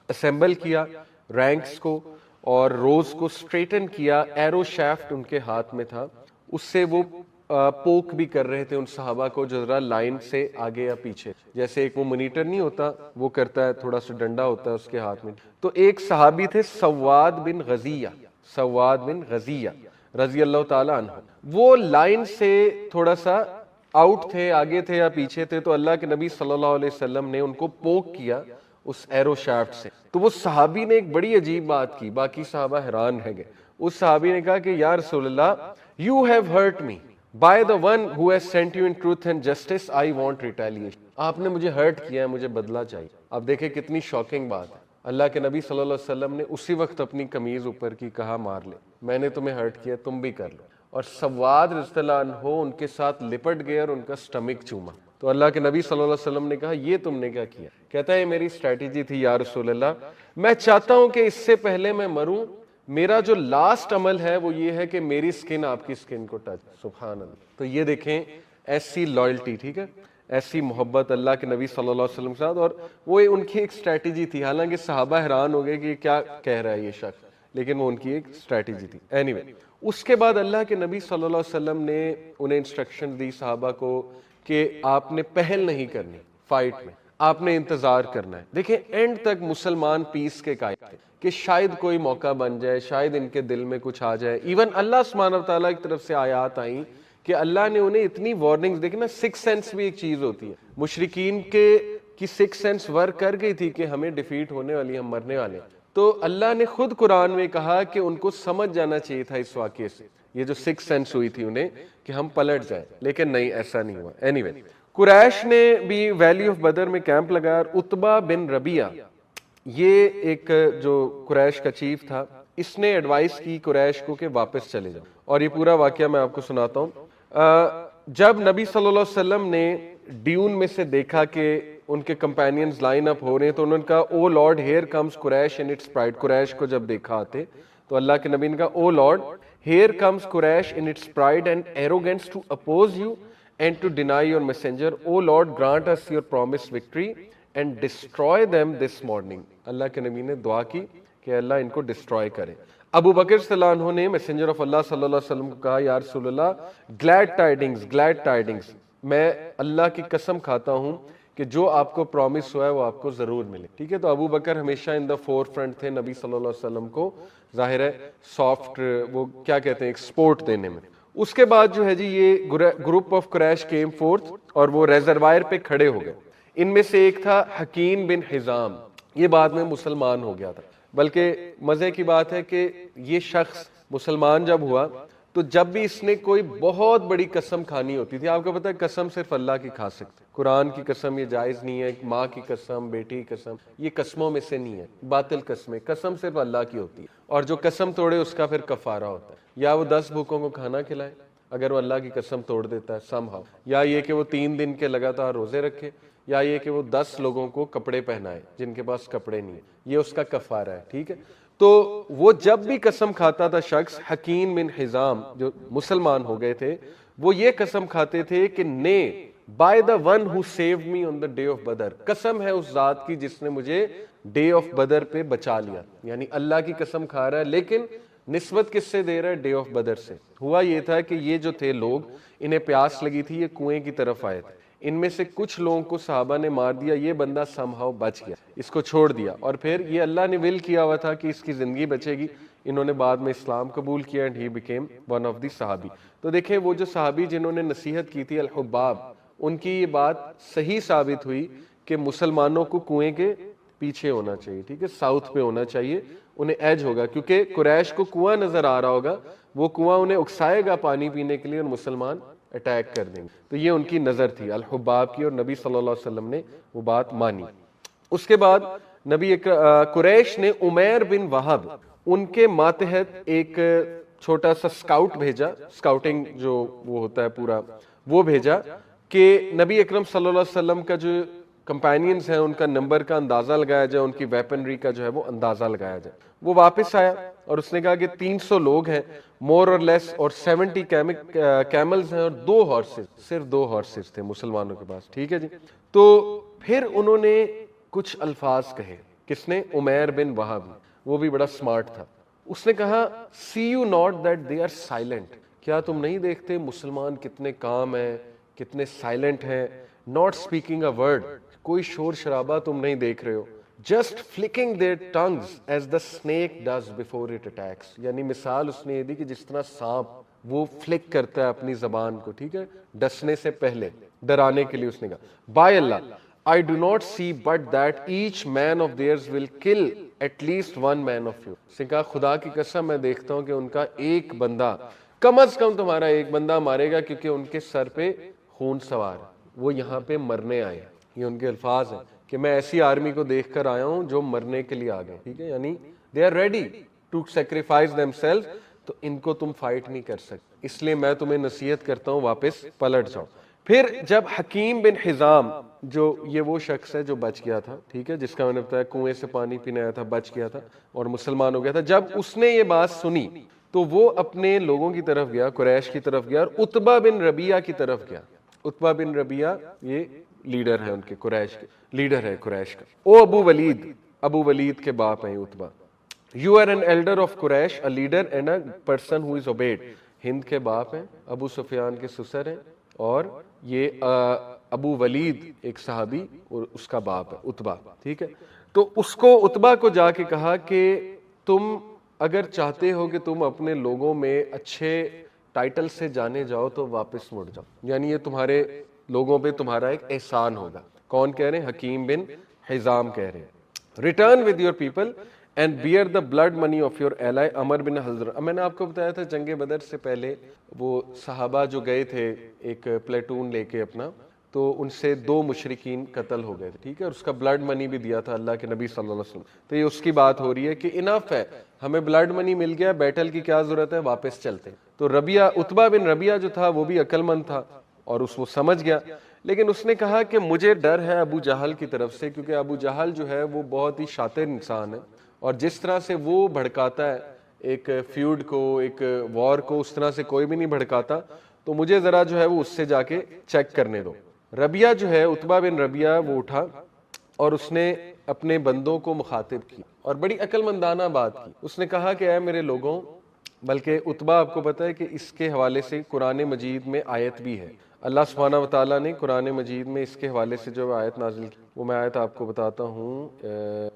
اسمبل کیا رینکس کو اور روز کو سٹریٹن کیا، ایرو شافٹ ان کے ہاتھ میں تھا، اس سے وہ پوک بھی کر رہے تھے ان صحابہ کو جو ذرا لائن سے آگے یا پیچھے، جیسے ایک وہ مانیٹر نہیں ہوتا وہ کرتا ہے، تھوڑا سا ڈنڈا ہوتا ہے اس کے ہاتھ میں۔ تو ایک صحابی تھے سواد بن غزیہ، سواد بن غزیہ رضی اللہ تعالی عنہ، وہ لائن سے تھوڑا سا آؤٹ تھے، آگے تھے یا پیچھے تھے، تو اللہ کے نبی صلی اللہ علیہ وسلم نے ان کو پوک کیا اس ایرو شافٹ سے۔ تو وہ صحابی نے ایک بڑی عجیب بات کی، باقی صحابہ حیران رہ گئے۔ اس صحابی نے کہا کہ یا رسول اللہ، you have hurt me by the one who has sent you in truth and justice, I want retaliation۔ آپ نے مجھے ہرٹ کیا ہے، مجھے بدلہ چاہیے۔ اب دیکھیں کتنی شاکنگ بات ہے، اللہ کے نبی صلی اللہ علیہ وسلم نے اسی وقت اپنی قمیض اوپر کی، کہا مار لے، میں نے تمہیں ہرٹ کیا، تم بھی کر لو۔ اور سواد رضی اللہ عنہ ان کے ساتھ لپٹ گئے اور ان کا سٹمک چوما۔ تو اللہ کے نبی صلی اللہ علیہ وسلم نے کہا یہ تم نے کیا کیا؟ کہتا ہے میری اسٹریٹجی تھی یا رسول اللہ، میں چاہتا ہوں کہ اس سے پہلے میں مروں، میرا جو لاسٹ عمل ہے وہ یہ ہے کہ میری سکن آپ کی سکن کو ٹچ، سبحان اللہ۔ تو یہ دیکھیں ایسی لائلٹی، ٹھیک ہے، ایسی محبت اللہ کے نبی صلی اللہ علیہ وسلم کے ساتھ، اور وہ ان کی ایک اسٹریٹجی تھی۔ حالانکہ صحابہ حیران ہو گئے کہ کیا کہہ رہا ہے یہ شخص، لیکن وہ ان کی ایک اسٹریٹجی تھی۔ اینی وے، اس کے بعد اللہ کے نبی صلی اللہ علیہ وسلم نے انہیں انسٹرکشن دی صحابہ کو کہ آپ نے پہل نہیں کرنی فائٹ میں، آپ نے انتظار کرنا ہے۔ دیکھیں اینڈ تک مسلمان پیس کے قائل تھے کہ شاید کوئی موقع بن جائے، شاید ان کے دل میں کچھ آ جائے۔ ایون اللہ سبحانہ و تعالیٰ کی طرف سے آیات آئیں کہ اللہ نے انہیں اتنی وارننگز، دیکھیں نا سکس سینس بھی ایک چیز ہوتی ہے، مشرکین کی سکس سینس ورک کر گئی تھی کہ ہمیں ڈیفیٹ ہونے والی، ہم مرنے والے۔ تو اللہ نے خود قرآن میں کہا کہ ان کو سمجھ جانا چاہیے تھا اس واقعے سے، یہ جو سکس سینس ہوئی تھی انہیں کہ ہم پلٹ جائیں، لیکن نہیں، ایسا نہیں ہوا۔ اینی وے، قریش نے بھی ویلی آف بدر میں کیمپ لگایا، اور عتبہ بن ربیعہ یہ ایک جو قریش کا چیف تھا، اس نے ایڈوائس کی قریش کو کہ واپس چلے جاؤ، اور یہ پورا واقعہ میں آپ کو سناتا ہوں۔ جب نبی صلی اللہ علیہ وسلم نے ڈیون میں سے دیکھا کہ ان کے کمپینینز لائن اپ ہو رہے ہیں، تو انہوں نے کہا O lord here comes Quraysh in its pride. Quraysh کو جب دیکھا آتے تو اللہ کے نبی نے کہا O lord here comes Quraysh in its pride and arrogance to oppose you and to deny your messenger. O Lord, grant us your promised victory and destroy them this morning۔ اللہ کے نبی نے دعا کی کہ اللہ ان کو ڈسٹروائے کرے۔ ابو بکر صلی اللہ عنہ نے میسنجر آف اللہ صلی اللہ علیہ وسلم کو کہا یا رسول اللہ، گلیڈ ٹائڈنگز، گلیڈ ٹائڈنگز، میں اللہ کی قسم کھاتا ہوں کہ جو آپ کو پرومس ہوا ہے وہ آپ کو ضرور ملے، ٹھیک ہے۔ تو ابو بکر ہمیشہ ان دا فور فرنٹ تھے نبی صلی اللہ علیہ وسلم کو، ظاہر ہے سافٹ، وہ کیا کہتے ہیں، ایک سپورٹ دینے میں۔ اس کے بعد جو ہے جی یہ group of Quraysh came forth اور وہ ریزروائر پہ کھڑے ہو گئے۔ ان میں سے ایک تھا حکیم بن حزام، یہ بعد میں مسلمان ہو گیا تھا، بلکہ مزے کی بات ہے کہ یہ شخص مسلمان جب ہوا تو جب بھی اس نے کوئی بہت بڑی قسم کھانی ہوتی تھی، آپ کو پتہ ہے قسم صرف اللہ کی کھا سکتے، قرآن کی قسم یہ جائز نہیں ہے، ماں کی قسم، بیٹی کی قسم، یہ قسموں میں سے نہیں ہے، باطل قسمیں، قسم صرف اللہ کی ہوتی ہے، اور جو قسم توڑے اس کا پھر کفارہ ہوتا ہے، یا وہ 10 بھوکوں کو کھانا کھلائے اگر وہ اللہ کی قسم توڑ دیتا ہے سم ہاؤ، یا یہ کہ وہ 3 دن کے لگاتار روزے رکھے، یا یہ کہ وہ 10 لوگوں کو کپڑے پہنائے جن کے پاس کپڑے نہیں، یہ اس کا کفارہ ہے، ٹھیک ہے۔ تو وہ جب بھی قسم کھاتا تھا شخص، حکیم بن حزام جو مسلمان ہو گئے تھے، وہ یہ قسم کھاتے تھے کہ نے by the one who saved me on the day of Badr, قسم ہے اس ذات کی جس نے مجھے ڈے آف بدر پہ بچا لیا، یعنی اللہ کی قسم کھا رہا ہے، لیکن نسبت کس سے دے رہا ہے؟ ڈے آف بدر سے۔ ہوا یہ تھا کہ یہ جو تھے لوگ، انہیں پیاس لگی تھی، یہ کنویں کی طرف آئے تھے، ان میں سے کچھ لوگوں کو صحابہ نے مار دیا، یہ بندہ سمہاؤ بچ گیا، اس کو چھوڑ دیا، اور پھر یہ اللہ نے ول کیا ہوا تھا کہ اس کی زندگی بچے گی، انہوں نے بعد میں اسلام قبول کیا، and he became one of the صحابی۔ تو دیکھیں وہ جو صحابی جنہوں نے نصیحت کی تھی الحباب، ان کی یہ بات صحیح ثابت ہوئی کہ مسلمانوں کو کنویں کے پیچھے ہونا چاہیے، ٹھیک ہے، ساؤتھ پہ ہونا چاہیے، انہیں ایج ہوگا، کیونکہ قریش کو کنواں نظر آ رہا ہوگا، وہ کنواں انہیں اکسائے گا پانی پینے کے لیے اور مسلمان اٹیک کر دیں گے۔ تو یہ ان کی نظر تھی الحباب کی، اور نبی صلی اللہ علیہ وسلم نے وہ بات مانی۔ اس کے بعد نبی قریش نے عمیر بن وہب، ان کے ماتحت ایک چھوٹا سا سکاؤٹ بھیجا، سکاؤٹنگ جو وہ ہوتا ہے پورا، وہ بھیجا کہ نبی اکرم صلی اللہ علیہ وسلم کا جو کمپینینز ہیں ان کا نمبر کا اندازہ لگایا جائے، ان کی ویپنری کا جو ہے وہ اندازہ لگایا جائے۔ وہ واپس آیا اور اس نے کہا کہ 300 لوگ ہیں مور اور لیس، اور 70 کیملز ہیں اور 2 ہارسز، صرف 2 ہارسز تھے مسلمانوں کے پاس، ٹھیک ہے جی۔ تو پھر انہوں نے کچھ الفاظ کہے، کس نے؟ عمیر بن وہب، وہ بھی بڑا سمارٹ تھا۔ اس نے کہا see you not that they are silent, کیا تم نہیں دیکھتے مسلمان کتنے کام ہیں، کتنے سائلنٹ ہیں، ناٹ اسپیکنگ اے ورڈ، کوئی شور شرابہ تم نہیں دیکھ رہے ہو، just flicking their tongues as the snake does before it attacks, یعنی مثال اس نے یہ دی کہ جس طرح سانپ وہ فلک کرتا ہے اپنی زبان کو، ٹھیک ہے، ڈسنے سے پہلے، ڈرانے کے لیے۔ اس نے کہا by Allah I do not see but that each man of theirs will kill at least one man of you۔ اس نے کہا خدا کی قسم میں دیکھتا ہوں کہ ان کا ایک بندہ، کم از کم تمہارا ایک بندہ مارے گا، کیونکہ ان کے سر پہ خون سوار ہے، وہ یہاں پہ مرنے آئے ہیں، یہ ان کے الفاظ ہیں کہ میں ایسی آرمی کو دیکھ کر آیا ہوں جو مرنے کے لیے آ گئے، ٹھیک ہے، یعنی they are ready to sacrifice themselves، تو ان کو تم فائٹ نہیں کر سکتے، اس لیے میں تمہیں نصیحت کرتا ہوں واپس پلٹ جاؤ۔ پھر جب حکیم بن حزام، جو یہ وہ شخص ہے جو بچ گیا تھا، ٹھیک ہے، جس کا میں نے بتایا کنویں سے پانی پینے آیا تھا، بچ گیا تھا اور مسلمان ہو گیا تھا، جب اس نے یہ بات سنی تو وہ اپنے لوگوں کی طرف گیا، قریش کی طرف گیا، اور عتبہ بن ربیعہ کی طرف گیا۔ عتبہ بن ربیعہ یہ لیڈر ہے ان کے، قریش کے لیڈر ہے قریش کا۔ او ابو ولید، ابو ولید کے باپ ہیں Utbah. You are an elder of Quraysh, a leader and a person who is obeyed, Hind کے باپ ہیں، ابو سفیان کے سسر ہیں، اور یہ ابو ولید ایک صحابی اور اس کا باپ ہے عتبہ، ٹھیک ہے۔ تو اس کو عتبہ کو جا کے کہا کہ تم اگر چاہتے ہو کہ تم اپنے لوگوں میں اچھے ٹائٹل سے جانے جاؤ تو واپس مڑ جاؤ، یعنی یہ تمہارے لوگوں پہ تمہارا ایک احسان ہوگا۔ کون کہہ رہے ہیں؟ حکیم بن حزام کہہ رہے ہیں۔ Return with your people and bear the blood money of your ally عمر بن حضرت۔ میں نے آپ کو بتایا تھا جنگ بدر سے پہلے وہ صحابہ جو گئے تھے ایک پلیٹون لے کے اپنا، تو ان سے 2 مشرکین قتل ہو گئے تھے، ٹھیک ہے، اور اس کا بلڈ منی بھی دیا تھا اللہ کے نبی صلی اللہ علیہ وسلم۔ تو یہ اس کی بات ہو رہی ہے کہ انف ہے، ہمیں بلڈ منی مل گیا، بیٹل کی کیا ضرورت ہے، واپس چلتے۔ تو ربیعہ، عتبہ بن ربیعہ جو تھا وہ بھی عقل مند تھا اور وہ سمجھ گیا، لیکن اس نے کہا کہ مجھے ڈر ہے ابو جہل کی طرف سے، کیونکہ ابو جہل جو ہے وہ بہت ہی شاطر انسان ہے، اور جس طرح سے وہ بھڑکاتا ہے ایک فیوڈ کو، ایک وار کو، اس طرح سے کوئی بھی نہیں بھڑکاتا، تو مجھے ذرا جو ہے وہ اس سے جا کے چیک کرنے دو۔ ربیعہ جو ہے، عتبہ بن ربیعہ، وہ اٹھا اور اس نے اپنے بندوں کو مخاطب کی اور بڑی عقل مندانہ بات کی۔ اس نے کہا کہ اے میرے لوگوں، بلکہ عتبہ آپ کو پتہ ہے کہ اس کے حوالے سے قرآن مجید میں آیت بھی ہے، اللہ سبحانہ وتعالیٰ نے قرآن مجید میں اس کے حوالے سے جو آیت نازل کی، وہ میں آیت آپ کو بتاتا ہوں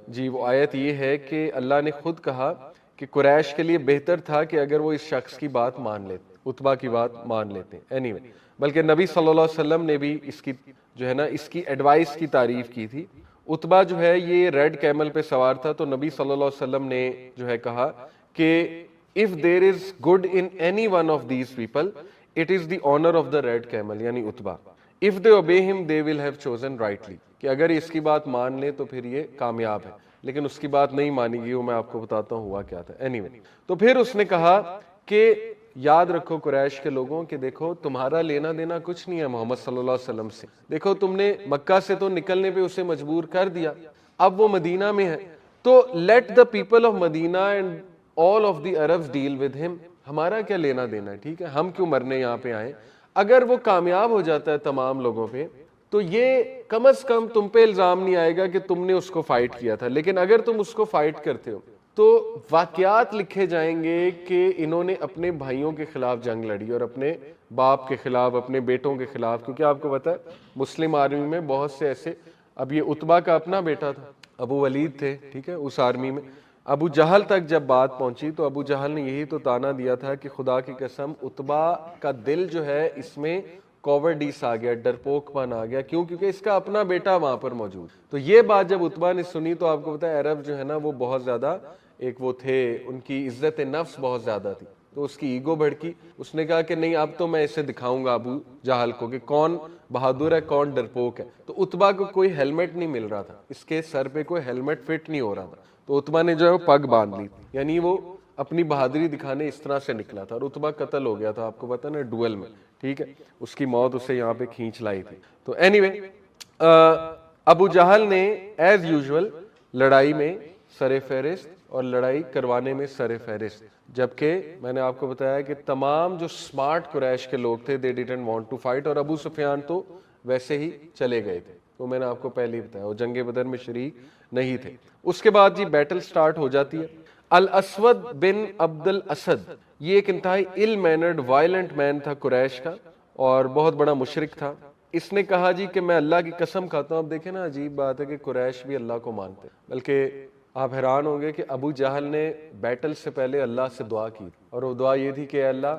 جی۔ وہ آیت یہ ہے کہ اللہ نے خود کہا کہ قریش کے لیے بہتر تھا کہ اگر وہ اس شخص کی بات مان لیتے، عتبہ کی بات مان لیتے، اینی وے، بلکہ نبی صلی اللہ علیہ وسلم نے بھی اس کی جو ہے نا اس کی ایڈوائس کی تعریف کی تھی۔ عتبہ جو ہے یہ ریڈ کیمل پہ سوار تھا، تو نبی صلی اللہ علیہ وسلم نے جو ہے کہا کہ if there is good in any one of these people it is the honor of the red camel، یعنی عتبہ، if they obey him they will have chosen rightly، کہ اگر اس کی بات مان لے تو پھر یہ کامیاب ہے، لیکن اس کی بات نہیں مانی گئی، وہ میں آپ کو بتاتا ہوں ہوا کیا تھا۔ anyway، تو پھر اس نے کہا کہ یاد رکھو قریش کے لوگوں کہ دیکھو تمہارا لینا دینا کچھ نہیں ہے محمد صلی اللہ علیہ وسلم سے. دیکھو تم نے مکہ سے تو نکلنے پہ اسے مجبور کر دیا, اب وہ مدینہ میں ہے, تو let the people of Madina and all of the Arabs deal with him. ہمارا کیا لینا دینا ہے, ٹھیک ہے, ہم کیوں مرنے یہاں پہ آئے. اگر وہ کامیاب ہو جاتا ہے تمام لوگوں پہ تو یہ کم از کم تم پہ الزام نہیں آئے گا کہ تم نے اس کو فائٹ کیا تھا. لیکن اگر تم اس کو فائٹ کرتے ہو تو واقعات لکھے جائیں گے کہ انہوں نے اپنے بھائیوں کے خلاف جنگ لڑی اور اپنے باپ کے خلاف, اپنے بیٹوں کے خلاف. کیونکہ آپ کو پتا ہے مسلم آرمی میں بہت سے ایسے, اب یہ عتبہ کا اپنا بیٹا تھا, ابو ولید تھے, ٹھیک ہے, اس آرمی میں. ابو جہل تک جب بات پہنچی تو ابو جہل نے یہی تو تانا دیا تھا کہ خدا کی قسم عتبہ کا دل جو ہے اس میں کوورڈیس آ گیا, ڈرپوک پن آ گیا. کیوں؟ کیونکہ اس کا اپنا بیٹا وہاں پر موجود. تو یہ بات جب عتبہ نے سنی تو آپ کو پتا ہے عرب جو ہے نا وہ بہت زیادہ ایک وہ تھے, ان کی عزت نفس بہت زیادہ تھی, تو اس کی ایگو بھڑکی. اس نے کہا کہ نہیں اب تو میں اسے دکھاؤں گا ابو جہل کو کہ کون بہادر ہے کون ڈرپوک ہے. تو عتبہ کو کوئی ہیلمٹ نہیں مل رہا تھا, اس کے سر پہ کوئی ہیلمٹ فٹ نہیں ہو رہا تھا. تو عتبہ نے جو ہے وہ پگ باندھ لی, یعنی وہ اپنی بہادری دکھانے اس طرح سے نکلا تھا. اور عتبہ قتل ہو گیا تھا, آپ کو پتا نا, ڈویل میں, ٹھیک ہے, اس کی موت اسے یہاں پہ کھینچ لائی تھی. تو اینی وے ابو جہل نے ایز یوزول لڑائی میں سر فہرست اور لڑائی کروانے میں سر فہرست, جبکہ میں نے آپ کو بتایا کہ تمام جو سمارٹ قریش کے لوگ تھے they didn't want to fight, اور ابو سفیان تو ویسے ہی چلے گئے تھے. تو میں نے آپ کو پہلے ہی بتایا وہ جنگ بدر میں شریک نہیں تھے. اس کے بعد جی بیٹل سٹارٹ ہو جاتی ہے. الاسود بن عبد الاسد یہ ایک انتہائی ill mannered وائلنٹ مین تھا قریش کا, اور بہت بڑا مشرک تھا. اس نے کہا جی کہ میں اللہ کی قسم کھاتا ہوں. اب دیکھیں نا عجیب بات ہے کہ قریش بھی اللہ کو مانتے, بلکہ آپ حیران ہوں گے کہ ابو جہل نے بیٹل سے پہلے اللہ سے دعا کی, اور وہ دعا یہ تھی کہ اے اللہ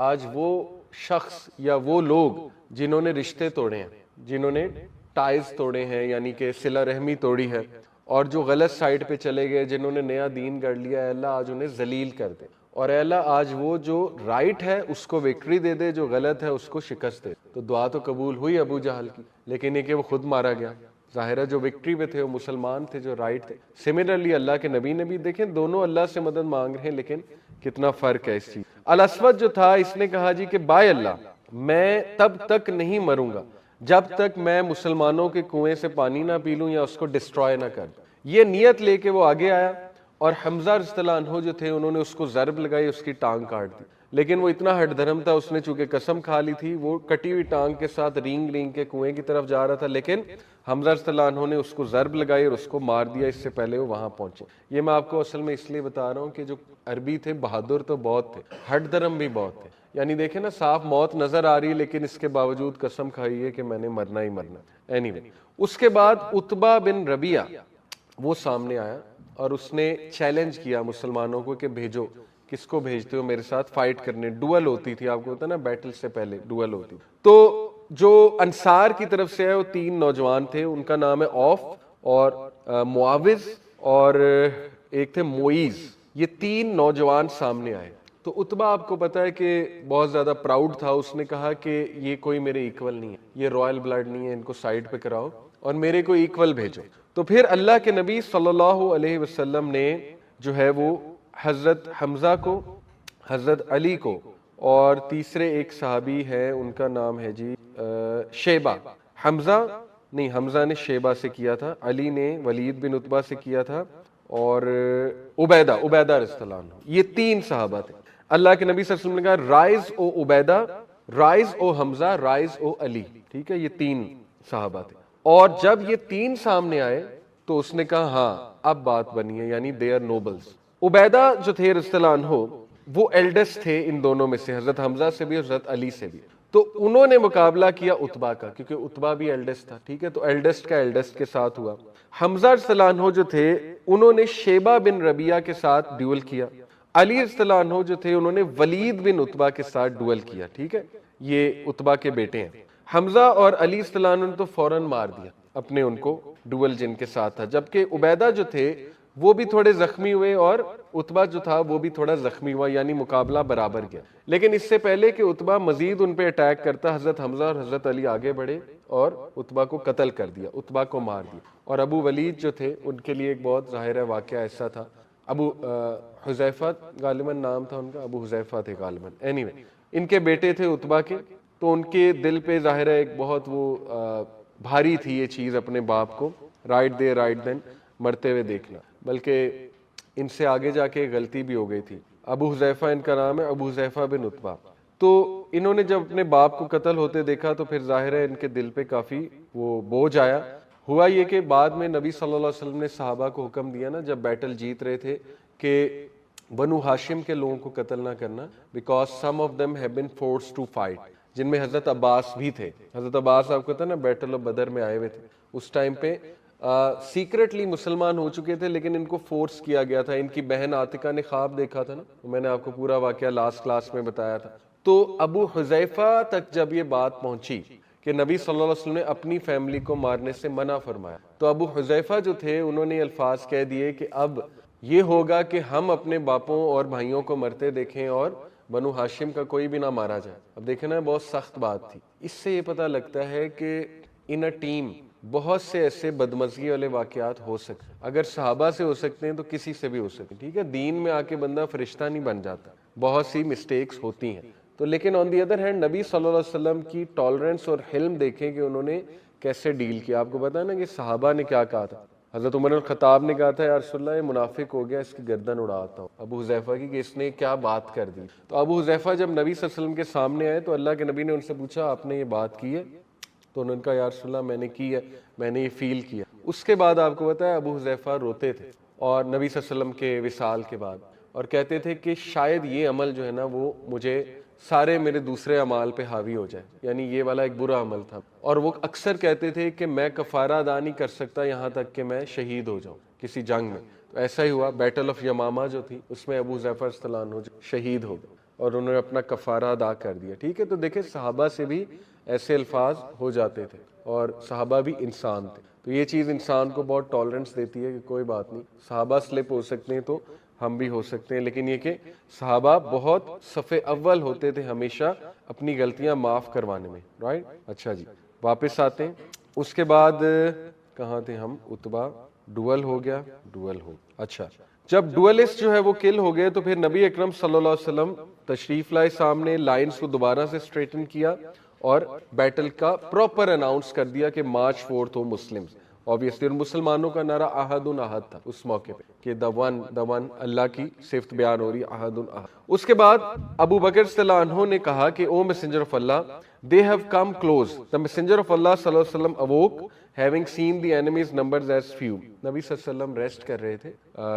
آج وہ شخص یا وہ لوگ جنہوں نے رشتے توڑے ہیں, جنہوں نے ٹائز توڑے ہیں یعنی کہ صلہ رحمی توڑی ہے, اور جو غلط سائٹ پہ چلے گئے, جنہوں نے نیا دین گڑھ لیا, اے اللہ آج انہیں ذلیل کر دے, اور اے اللہ آج وہ جو رائٹ ہے اس کو وکٹری دے دے, جو غلط ہے اس کو شکست دے. تو دعا تو قبول ہوئی ابو جہل کی, لیکن یہ کہ وہ خود مارا گیا. ظاہر ہے جو وکٹری پہ تھے وہ مسلمان تھے جو رائٹ تھے. سملرلی اللہ کے نبی نے بھی, دیکھیں دونوں اللہ سے مدد مانگ رہے ہیں, لیکن کتنا فرق ہے اس چیز. الاسود جو تھا اس نے کہا جی کہ بائے اللہ میں تب تک نہیں مروں گا جب تک میں مسلمانوں کے کنویں سے پانی نہ پی لوں یا اس کو ڈسٹروائے نہ کر دوں. یہ نیت لے کے وہ آگے آیا, اور حمزہ رضی اللہ عنہ جو تھے انہوں نے اس کو ضرب لگائی, اس کی ٹانگ کاٹ دی. لیکن وہ اتنا ہٹ دھرم تھا, اس نے چونکہ قسم کھا لی تھی, وہ کٹی ہوئی ٹانگ کے ساتھ رینگ رینگ کے کنویں کی طرف جا رہا تھا, لیکن حمزہ رضی اللہ عنہ نے اس کو ضرب لگائی اور اس کو مار دیا اس سے پہلے وہ وہاں پہنچے. یہ میں آپ کو اصل میں اس لیے بتا رہا ہوں کہ جو عربی تھے بہادر تو بہت تھے, ہٹ دھرم بھی بہت تھے. یعنی دیکھیں نا صاف موت نظر آ رہی ہے, لیکن اس کے باوجود قسم کھائی ہے کہ میں نے مرنا ہی مرنا. اینی اس کے بعد عتبہ بن ربیعہ وہ سامنے آیا, اور اس نے چیلنج کیا مسلمانوں کو کہ بھیجو, کس کو بھیجتے ہو میرے ساتھ فائٹ کرنے. ڈوئل ہوتی تھی, آپ کو پتا نا بیٹل سے پہلے ڈوئل ہوتی. تو جو انصار کی طرف سے ہے وہ 3 نوجوان تھے, ان کا نام ہے اوف اور معاوض اور ایک تھے موئیز. یہ 3 نوجوان سامنے آئے. تو عتبہ آپ کو پتا ہے کہ بہت زیادہ پراؤڈ تھا, اس نے کہا کہ یہ کوئی میرے ایکول نہیں ہے, یہ رائل بلڈ نہیں ہے, ان کو سائڈ پہ کراؤ اور میرے کو ایکول بھیجو. تو پھر اللہ کے نبی صلی اللہ علیہ وسلم نے جو ہے وہ حضرت حمزہ کو, حضرت علی کو, اور تیسرے ایک صحابی ہے ان کا نام ہے جی شیبہ. حمزہ نہیں, حمزہ نے شیبہ سے کیا تھا, علی نے ولید بن عتبہ سے کیا تھا, اور عبیدہ رضی اللہ عنہ. یہ 3 صحابہ تھے. اللہ کے نبی صلی اللہ علیہ وسلم نے کہا رائز او عبیدہ, رائز او حمزہ, رائز او علی. ٹھیک ہے, یہ 3 صحابہ تھے. اور جب یہ 3 سامنے آئے تو اس نے کہا ہاں اب بات بنی ہے, یعنی دے آر نوبلز. عبیدہ جو تھے رضی اللہ عنہ وہ ایلڈسٹ تھے ان دونوں میں سے, حضرت حمزہ سے بھی اور حضرت علی سے بھی. تو انہوں نے مقابلہ کیا عتبہ کا, کیونکہ عتبہ بھی ایلڈسٹ تھا. ٹھیک ہے, تو ایلڈسٹ کا ایلڈسٹ کے ساتھ ہوا. حمزہ رضی اللہ عنہ جو تھے انہوں نے شیبہ بن ربیعہ کے ساتھ ڈیول کیا. علی رضی اللہ عنہ جو تھے انہوں نے ولید بن عتبہ کے ساتھ ڈویل کیا. ٹھیک ہے, یہ عتبہ کے بیٹے ہیں. حمزہ اور علی رضی اللہ عنہ نے تو فوراً مار دیا اپنے ان کو ڈویل جن کے ساتھ تھا, جبکہ عبیدہ جو تھے وہ بھی تھوڑے زخمی ہوئے اور عتبہ جو تھا وہ بھی تھوڑا زخمی ہوا, یعنی مقابلہ برابر گیا. لیکن اس سے پہلے کہ عتبہ مزید ان پہ اٹیک کرتا, حضرت حمزہ اور حضرت علی آگے بڑھے اور عتبہ کو قتل کر دیا, عتبہ کو مار دیا. اور ابو ولید جو تھے ان کے لیے ایک بہت ظاہر ہے واقعہ ایسا تھا, ابو حذیفہ غالباً نام تھا ان کا، ابو حذیفہ تھے غالباً، اینی وے ان کے بیٹے تھے عتبہ کے، تو ان کے دل پہ ظاہر ہے ایک بہت وہ بھاری تھی یہ چیز اپنے باپ کو رائٹ دے رائٹ دین مرتے ہوئے دیکھنا، بلکہ ان سے آگے جا کے غلطی بھی ہو گئی تھی۔ ابو حذیفہ ان کا نام ہے، ابو حذیفہ بن عتبہ۔ تو انہوں نے جب اپنے باپ کو قتل ہوتے دیکھا تو پھر ظاہر ہے ان کے دل پہ کافی وہ بوجھ آیا۔ ہوا یہ کہ بعد میں نبی صلی اللہ علیہ وسلم نے صحابہ کو حکم دیا نا، جب بیٹل جیت رہے تھے، کہ بنو ہاشم کے لوگوں کو قتل نہ کرنا، because some of them have been forced to fight, جن میں حضرت عباس بھی تھے۔ حضرت عباس آپ کو پتا نا بیٹل آف بدر میں آئے ہوئے تھے، اس ٹائم پہ سیکرٹلی مسلمان ہو چکے تھے، لیکن ان کو فورس کیا گیا تھا۔ ان کی بہن عاتقہ نے خواب دیکھا تھا نا، میں نے آپ کو پورا واقعہ لاسٹ کلاس میں بتایا تھا۔ تو ابو حذیفہ تک جب یہ بات پہنچی کہ نبی صلی اللہ علیہ وسلم نے اپنی فیملی کو مارنے سے منع فرمایا، تو ابو حذیفہ جو تھے انہوں نے الفاظ کہہ دیے کہ اب یہ ہوگا کہ ہم اپنے باپوں اور بھائیوں کو مرتے دیکھیں اور بنو ہاشم کا کوئی بھی نہ مارا جائے۔ اب دیکھیں نا، بہت سخت بات تھی۔ اس سے یہ پتہ لگتا ہے کہ ان اے ٹیم بہت سے ایسے بدمزگی والے واقعات ہو سکتے، اگر صحابہ سے ہو سکتے ہیں تو کسی سے بھی ہو سکتے، ٹھیک ہے۔ دین میں آ کے بندہ فرشتہ نہیں بن جاتا، بہت سی مسٹیکس ہوتی ہیں۔ تو لیکن آن دی ادر ہینڈ نبی صلی اللہ علیہ وسلم کی ٹالرنس اور حلم دیکھیں کہ انہوں نے کیسے ڈیل کیا۔ آپ کو پتا ہے نا کہ صحابہ نے کیا کہا تھا، حضرت عمر الخطاب نے کہا تھا یا رسول اللہ یہ منافق ہو گیا، اس کی گردن اڑاتا ہوں، ابو حذیفہ کی، کہ اس نے کیا بات کر دی۔ تو ابو حذیفہ جب نبی صلی اللہ علیہ وسلم کے سامنے آئے تو اللہ کے نبی نے ان سے پوچھا آپ نے یہ بات کی ہے؟ تو انہوں نے کہا یا رسول اللہ میں نے کی ہے، میں نے یہ فیل کیا۔ اس کے بعد آپ کو پتا ہے ابو حذیفہ روتے تھے، اور نبی صلی اللہ علیہ وسلم کے وصال کے بعد، اور کہتے تھے کہ شاید یہ عمل جو ہے نا وہ مجھے سارے میرے دوسرے اعمال پہ حاوی ہو جائے، یعنی یہ والا ایک برا عمل تھا۔ اور وہ اکثر کہتے تھے کہ میں کفارہ ادا نہیں کر سکتا یہاں تک کہ میں شہید ہو جاؤں کسی جنگ میں۔ تو ایسا ہی ہوا، بیٹل آف یمامہ جو تھی اس میں ابو حذیفہ رضی اللہ عنہ شہید ہو گئے اور انہوں نے اپنا کفارہ ادا کر دیا، ٹھیک ہے۔ تو دیکھیں صحابہ سے بھی ایسے الفاظ ہو جاتے تھے، اور صحابہ بھی انسان تھے۔ تو یہ چیز انسان کو بہت ٹالرنس دیتی ہے کہ کوئی بات نہیں، صحابہ سلپ ہو سکتے ہیں تو ہم بھی ہو سکتے ہیں، لیکن یہ کہ صحابہ بہت صف اول ہوتے تھے ہمیشہ اپنی غلطیاں معاف کروانے میں، رائٹ۔ اچھا جی، واپس آتے ہیں۔ اس کے بعد کہاں تھے ہم؟ عتبہ ڈوئل ہو گیا، ڈوئل ہو اچھا، جب ڈوئلسٹ جو ہے وہ کل ہو گئے تو پھر نبی اکرم صلی اللہ علیہ وسلم تشریف لائے سامنے، لائنز کو دوبارہ سے اسٹریٹن کیا اور بیٹل کا پراپر اناؤنس کر دیا کہ مارچ فورتھ ہو مسلمز، obviously، اور مسلمانوں کا نعرہ احد احد تھا اس موقع پہ کہ the one اللہ کی صفت بیان ہو رہی ہے، احد احد۔ اس کے بعد ابو بکر صلی اللہ عنہ نے کہا کہ O messenger of Allah they have come close, the messenger of Allah صلی اللہ علیہ وسلم awoke having seen the enemy's numbers as few۔ نبی صلی اللہ علیہ وسلم ریسٹ کر رہے تھے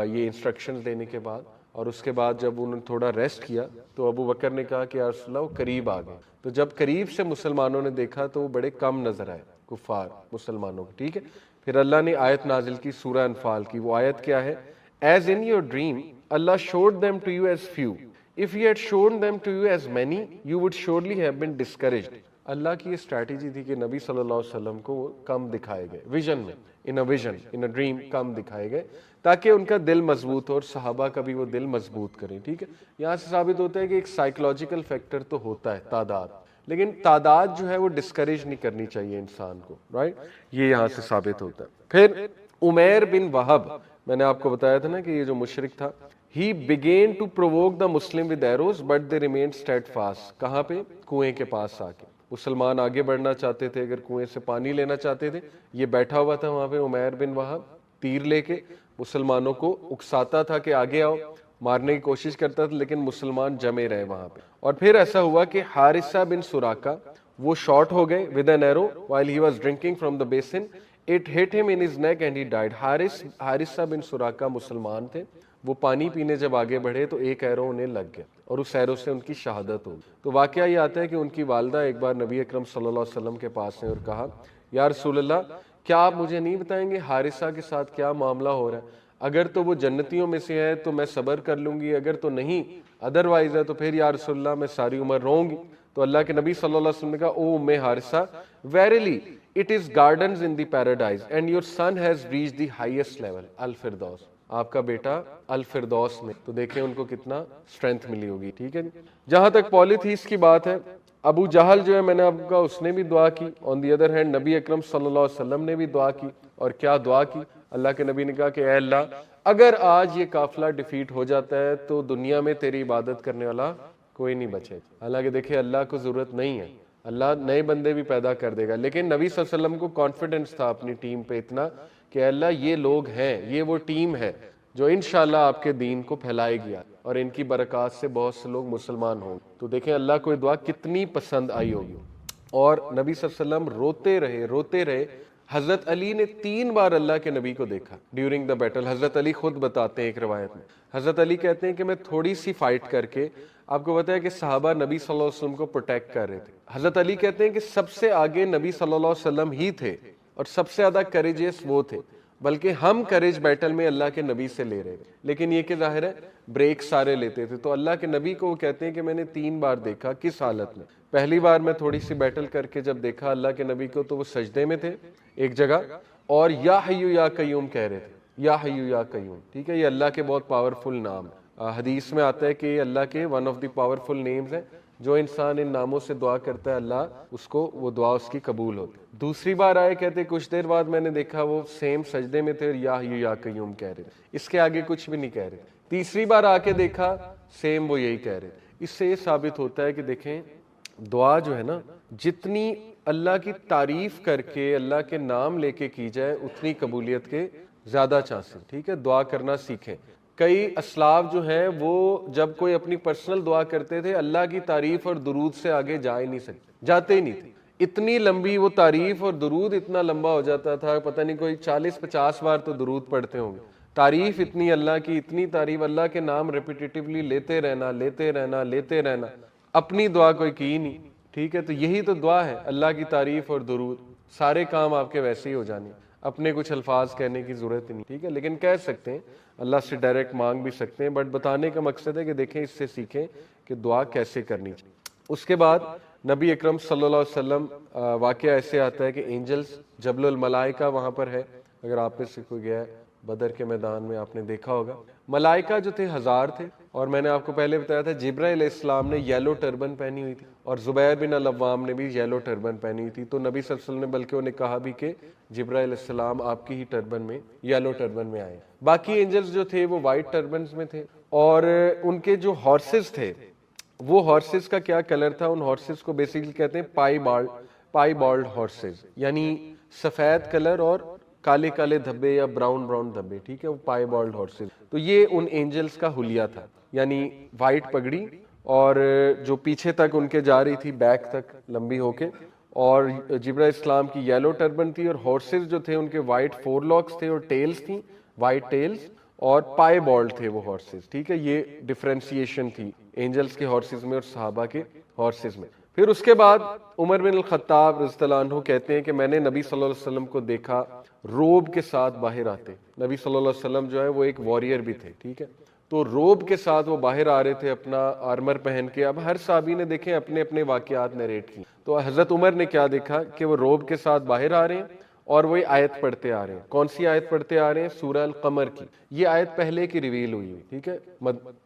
یہ انسٹرکشنز دینے کے بعد، اور اس کے بعد جب انہوں نے تھوڑا ریسٹ کیا تو ابو بکر نے کہا کہ یا رسول اللہ وہ قریب آ گئے۔ تو جب قریب سے مسلمانوں نے دیکھا تو وہ بڑے کم نظر آئے کفار مسلمانوں کو، ٹھیک ہے۔ پھر اللہ نے آیت نازل کی سورہ انفال کی، وہ آیت کیا ہے؟ As in your dream Allah showed them to you as few, if he had shown them to you as many you would surely have been discouraged۔ اللہ کی یہ اسٹریٹجی تھی کہ نبی صلی اللہ علیہ وسلم کو وہ کم دکھائے گئے ویژن میں، ان اے ڈریم کم دکھائے گئے تاکہ ان کا دل مضبوط ہو اور صحابہ کا بھی وہ دل مضبوط کریں، ٹھیک ہے۔ یہاں سے ثابت ہوتا ہے کہ ایک سائیکولوجیکل فیکٹر تو ہوتا ہے تعداد، لیکن تعداد جو ہے وہ ڈسکریج نہیں کرنی چاہیے انسان کو، رائٹ، یہ یہاں سے ثابت ہوتا ہے۔ پھر عمیر بن وہب، میں نے آپ کو بتایا تھا نا کہ یہ جو مشرک تھا، he began to provoke the Muslim with arrows but they remained steadfast۔ کہاں پہ؟ کنویں کے پاس آ کے مسلمان آگے بڑھنا چاہتے تھے، اگر کنویں سے پانی لینا چاہتے تھے، یہ بیٹھا ہوا تھا وہاں پہ عمیر بن وہب، تیر لے کے مسلمانوں کو اکساتا تھا کہ آگے آؤ، مارنے کی کوشش کرتا تھا، لیکن مسلمان جمے رہے وہاں پہ۔ اور پھر ایسا ہوا کہ حارثہ بن سراقہ وہ شارٹ ہو گئے with an arrow while he was drinking from the basin, it hit him in his neck and he died۔ حارثہ بن سراقہ مسلمان تھے، وہ پانی پینے جب آگے بڑھے تو ایک ایرو انہیں لگ گیا اور اس ایرو سے ان کی شہادت ہو گئی۔ تو واقعہ یہ آتا ہے کہ ان کی والدہ ایک بار نبی اکرم صلی اللہ علیہ وسلم کے پاس ہیں اور کہا یا رسول اللہ کیا آپ مجھے نہیں بتائیں گے حارثہ کے ساتھ کیا معاملہ ہو رہا ہے؟ اگر تو وہ جنتیوں میں سے ہے تو میں صبر کر لوں گی، اگر تو نہیں ادروائز ہے تو پھر یا رسول اللہ میں ساری عمر رہوں گی۔ تو اللہ کے نبی صلی اللہ علیہ وسلم نے کہا او ام حارثہ verily it is gardens in the paradise and your son has reached the highest level الفردوس، آپ کا بیٹا الفردوس میں۔ تو دیکھیں ان کو کتنا اسٹرینتھ ملی ہوگی، ٹھیک ہے۔ جہاں تک پالیتھیس کی بات ہے، ابو جہل جو ہے میں نے آپ کو کہا اس نے بھی دعا کی، آن دی ادر ہینڈ نبی اکرم صلی اللہ علیہ وسلم نے بھی دعا کی، اور کیا دعا کی؟ اللہ کے نبی نے کہا کہ اے اللہ اگر آج یہ قافلہ ڈیفیٹ ہو جاتا ہے تو دنیا میں تیری عبادت کرنے والا کوئی نہیں بچے. حالانکہ دیکھیں اللہ کو ضرورت نہیں ہے, اللہ نئے بندے بھی پیدا کر دے گا, لیکن نبی صلی اللہ علیہ وسلم کو کانفیڈنس تھا اپنی ٹیم پہ اتنا کہ اللہ یہ لوگ ہیں, یہ وہ ٹیم ہے جو انشاءاللہ آپ کے دین کو پھیلائے گی اور ان کی برکات سے بہت سے لوگ مسلمان ہوں. تو دیکھیں اللہ کو یہ دعا کتنی پسند آئی ہوگی. اور نبی صلی اللہ علیہ وسلم روتے رہے. حضرت علی نے 3 بار اللہ کے نبی کو دیکھا ڈیورنگ دا بیٹل. حضرت علی خود بتاتے ہیں ایک روایت میں, حضرت علی کہتے ہیں کہ میں تھوڑی سی فائٹ کر کے, آپ کو پتا ہے کہ صحابہ نبی صلی اللہ علیہ وسلم کو پروٹیکٹ کر رہے تھے. حضرت علی کہتے ہیں کہ سب سے آگے نبی صلی اللہ علیہ وسلم ہی تھے اور سب سے زیادہ کریجیس وہ تھے, بلکہ ہم کریج بیٹل میں اللہ کے نبی سے لے رہے تھے, لیکن یہ کہ ظاہر ہے بریک سارے لیتے تھے. تو اللہ کے نبی کو وہ کہتے ہیں کہ میں نے 3 بار دیکھا. کس حالت میں؟ پہلی بار میں تھوڑی سی بیٹل کر کے جب دیکھا اللہ کے نبی کو تو وہ سجدے میں تھے ایک جگہ, اور یا حیو یا قیوم کہہ رہے تھے, یا حیو یا قیوم. ٹھیک ہے, یہ اللہ کے بہت پاورفل نام ہے. حدیث میں آتا ہے کہ یہ اللہ کے one of the powerful names ہیں, جو انسان ان ناموں سے دعا کرتا ہے اللہ اس کو وہ دعا اس کی قبول ہوتی. دوسری بار آئے کہتے کچھ دیر بعد میں نے دیکھا وہ سیم سجدے میں تھے اور یا حیو یا قیوم کہہ رہے تھے, اس کے آگے کچھ بھی نہیں کہہ رہے. تیسری بار آ کے دیکھا سیم وہ یہی کہہ رہے. اس سے یہ ثابت ہوتا ہے کہ دیکھیں دعا جو ہے نا, جتنی اللہ کی تعریف کر کے اللہ کے نام لے کے کی جائے اتنی قبولیت کے زیادہ چانسز. ٹھیک ہے, دعا کرنا سیکھیں. کئی اسلاف جو ہیں وہ جب کوئی اپنی پرسنل دعا کرتے تھے اللہ کی تعریف اور درود سے آگے جا ہی نہیں سکتے, جاتے ہی نہیں تھے. اتنی لمبی وہ تعریف اور درود اتنا لمبا ہو جاتا تھا, پتہ نہیں کوئی 40-50 بار تو درود پڑھتے ہوں گے. تعریف اتنی اللہ کی, اتنی تعریف, اللہ کے نام ریپیٹیٹیولی لیتے رہنا, اپنی دعا کوئی کی نہیں. ٹھیک ہے, تو یہی تو دعا ہے, اللہ کی تعریف اور درود. سارے کام آپ کے ویسے ہی ہو جانے, اپنے کچھ الفاظ کہنے کی ضرورت ہی نہیں. ٹھیک ہے, لیکن کہہ سکتے ہیں, اللہ سے ڈائریکٹ مانگ بھی سکتے ہیں, بٹ بتانے کا مقصد ہے کہ دیکھیں اس سے سیکھیں کہ دعا کیسے کرنی چاہیے. اس کے بعد نبی اکرم صلی اللہ علیہ وسلم, واقعہ ایسے آتا ہے کہ اینجلز جبل الملائکہ وہاں پر ہے. اگر آپ میں سے کوئی گیا ہے بدر کے میدان میں آپ نے دیکھا ہوگا, ملائکہ جو تھے 1000 تھے. اور میں نے آپ کو پہلے بتایا تھا جبرائیل علیہ السلام نے یلو ٹربن پہنی ہوئی تھی اور زبیر بن العوام نے بھی یلو ٹربن پہنی ہوئی تھی. تو نبی صلی اللہ علیہ وسلم نے بلکہ انہیں کہا بھی کہ جبرائیل علیہ السلام آپ کی ہی ٹربن میں, یلو ٹربن میں آئے. باقی اینجلز جو تھے وہ وائٹ ٹربنز میں تھے, اور ان کے جو ہارسز تھے وہ ہارسز کا کیا کلر تھا, ان ہارسز کو بیسیکلی کہتے ہیں پائی بالڈ ہارسز, یعنی سفید کلر اور کالے کالے دھبے یا براؤن دھبے. ٹھیک ہے, وہ پائی بالڈ ہارسز. تو یہ ان اینجلز کا حلیہ تھا, یعنی وائٹ پگڑی اور جو پیچھے تک ان کے جا رہی تھی بیک تک لمبی ہو کے, اور جبرائیل اسلام کی یلو ٹربن تھی, اور ہارسز جو تھے ان کے وائٹ 4 لاکس تھے اور ٹیلز تھیں وائٹ ٹیلز, اور پائے بالڈ تھے وہ ہارسز. ٹھیک ہے, یہ ڈفرینسیشن تھی اینجلز کے ہارسز میں اور صحابہ کے ہارسز میں. پھر اس کے بعد عمر بن الخطاب رضی اللہ عنہ کہتے ہیں کہ میں نے نبی صلی اللہ علیہ وسلم کو دیکھا روب کے ساتھ باہر آتے. نبی صلی اللہ علیہ وسلم جو ہے وہ ایک واریر بھی تھے. ٹھیک ہے, تو روب کے ساتھ وہ باہر آ رہے تھے اپنا آرمر پہن کے. اب ہر صحابی نے دیکھیں اپنے اپنے واقعات نریٹ کی. تو حضرت عمر نے کیا دیکھا کہ وہ روب کے ساتھ باہر آ رہے ہیں اور وہ آیت پڑھتے آ رہے ہیں. کون سی آیت پڑھتے آ رہے ہیں؟ سورہ القمر کی. یہ آیت پہلے کی ریویل ہوئی ہے. ٹھیک ہے,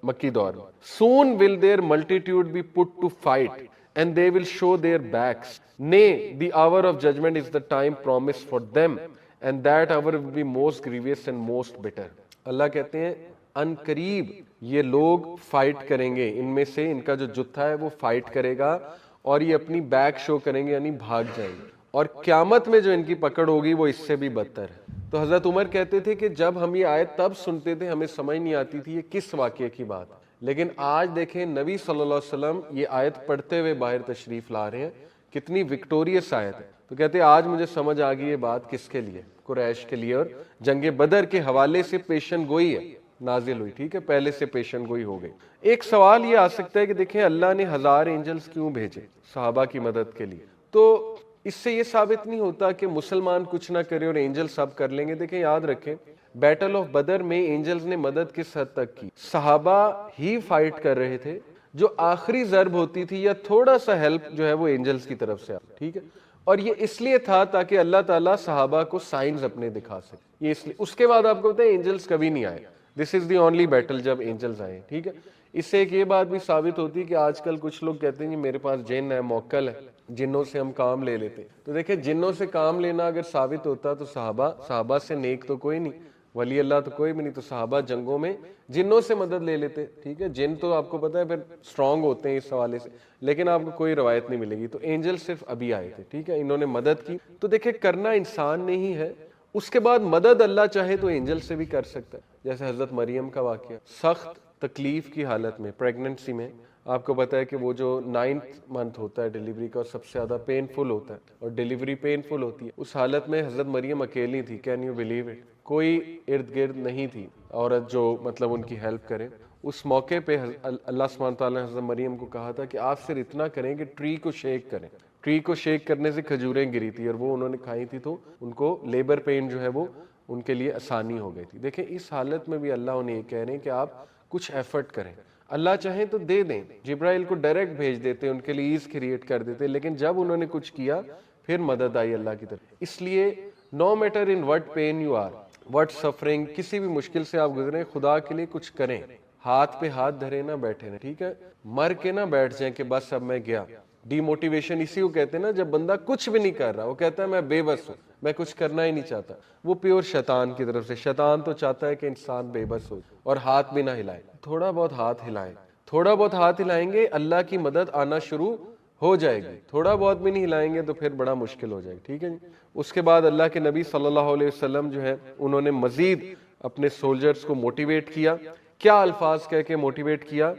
مکی دور میں. Soon will their multitude be put to fight and they will show their backs. Nay, the hour of judgment is the time promised for them, and that hour will be most grievous and most bitter. اللہ کہتے ہیں ان قریب یہ لوگ fight کریں گے, ان میں سے ان کا جو جتھا ہے وہ فائٹ کرے گا اور یہ اپنی بیک شو کریں گے, یعنی بھاگ جائیں گے, اور قیامت میں جو ان کی پکڑ ہوگی وہ اس سے بھی بدتر ہے. تو حضرت عمر کہتے تھے کہ جب ہم یہ آیت تب سنتے تھے ہمیں سمجھ نہیں آتی تھی یہ کس واقعے کی بات, لیکن آج دیکھیں نبی صلی اللہ علیہ وسلم یہ آیت پڑھتے ہوئے باہر تشریف لا رہے ہیں, کتنی وکٹوریس آیت ہے. تو کہتے ہیں آج مجھے سمجھ آ گئی یہ بات کس کے لیے, قریش کے لیے, اور جنگ بدر کے حوالے سے پیشن گوئی ہے نازل ہوئی. ٹھیک ہے, پہلے سے پیشن گوئی ہو گئی. ایک سوال یہ آ سکتا ہے کہ دیکھیں اللہ نے 1000 اینجلز کیوں بھیجے صحابہ کی مدد کے لیے؟ تو اس سے یہ ثابت نہیں ہوتا کہ مسلمان کچھ نہ کرے اور اینجل سب کر لیں گے. دیکھیں یاد رکھیں بیٹل آف بدر میں اینجلز نے مدد کس حد تک کی, صحابہ ہی فائٹ کر رہے تھے, جو آخری ضرب ہوتی تھی یا تھوڑا سا ہیلپ جو ہے وہ اینجلز کی طرف سے. ٹھیک ہے, اور یہ اس لیے تھا تاکہ اللہ تعالیٰ صحابہ کو سائنز اپنے دکھا سکے. یہ اس لیے, اس کے بعد آپ کو پتہ ہے اینجلز کبھی نہیں آئے. دس از دی اونلی بیٹل جب اینجلز آئے. ٹھیک ہے, اس سے ایک یہ بات بھی ثابت ہوتی ہے کہ آج کل کچھ لوگ کہتے ہیں کہ میرے پاس جن ہے, موکل ہے. جنوں سے ہم کام لے لیتے. تو دیکھیں جنوں سے کام لینا اگر ثابت ہوتا تو صحابہ سے نیک تو کوئی نہیں, ولی اللہ تو کوئی بھی نہیں, تو صحابہ جنگوں میں جنوں سے مدد لے لیتے. ٹھیک ہے, جن تو آپ کو پتا ہے پھر اسٹرانگ ہوتے ہیں اس حوالے سے, لیکن آپ کو کوئی روایت نہیں ملے گی. تو اینجل صرف ابھی آئے تھے, ٹھیک ہے, انہوں نے مدد کی. تو دیکھیں کرنا انسان نے ہی ہے, اس کے بعد مدد اللہ چاہے تو اینجل سے بھی کر سکتا ہے. جیسے حضرت مریم کا واقعہ, سخت تکلیف کی حالت میں, پریگننسی میں, آپ کو پتا ہے کہ وہ جو 9th منتھ ہوتا ہے ڈیلیوری کا, سب سے زیادہ پینفل ہوتا ہے, اور ڈیلیوری پینفل ہوتی ہے. اس حالت میں حضرت مریم اکیلی تھی. Can you believe it? کوئی ارد گرد نہیں تھی عورت جو مطلب ان کی ہیلپ کرے. اس موقع پہ اللہ سبحانہ تعالیٰ نے حضرت مریم کو کہا تھا کہ آپ صرف اتنا کریں کہ ٹری کو شیک کریں. ٹری کو شیک کرنے سے کھجوریں گری تھی, اور وہ انہوں نے کھائی تھی, تو ان کو لیبر پین جو ہے وہ ان کے لیے آسانی ہو گئی تھی. دیکھیں اس حالت میں بھی اللہ انہیں یہ کہہ رہے ہیں کہ آپ کچھ ایفرٹ کریں. اللہ چاہیں تو دے دیں, جبرائیل کو ڈائریکٹ بھیج دیتے, ان کے لیے ایز کریٹ کر دیتے, لیکن جب انہوں نے کچھ کیا پھر مدد آئی اللہ کی طرف. اس لیے no matter in what pain you are, what suffering, کسی بھی مشکل سے آپ گزریں, خدا کے لیے کچھ کریں. ہاتھ پہ ہاتھ دھرے نہ بیٹھے نا, ٹھیک ہے, مر کے نہ بیٹھ جائیں کہ بس اب میں گیا. ڈی موٹیویشن اسی کو کہتے ہیں نا, جب بندہ کچھ بھی نہیں کر رہا, وہ کہتا ہے میں بے بس ہوں, میں کچھ کرنا ہی نہیں چاہتا. وہ پیور شیطان کی طرف سے. شیطان تو چاہتا ہے کہ انسان بے بس ہو اور ہاتھ بھی نہ ہلائے. تھوڑا بہت ہاتھ ہلائیں, تھوڑا بہت ہاتھ ہلائیں گے اللہ کی مدد آنا شروع ہو جائے گی. تھوڑا بہت بھی نہیں ہلائیں گے تو پھر بڑا مشکل ہو جائے گا. ٹھیک ہے جی. اس کے بعد اللہ کے نبی صلی اللہ علیہ وسلم جو ہے انہوں نے مزید اپنے سولجرز کو موٹیویٹ کیا. کیا الفاظ کہہ کے موٹیویٹ کیا؟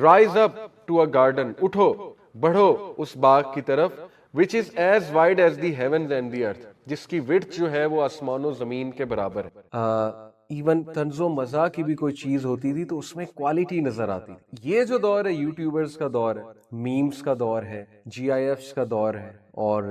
Rise up to a garden, اٹھو بڑھو اس باغ کی طرف, which is as wide as the heavens and the earth, جس کی width جو ہے وہ آسمان و زمین کے برابر ہے. ایون طنز و مزاح کی بھی کوئی چیز ہوتی تھی تو اس میں کوالٹی نظر آتی تھی. یہ جو دور ہے یوٹیوبرز کا دور ہے, میمز کا دور ہے, جی آئی ایفز کا دور ہے, اور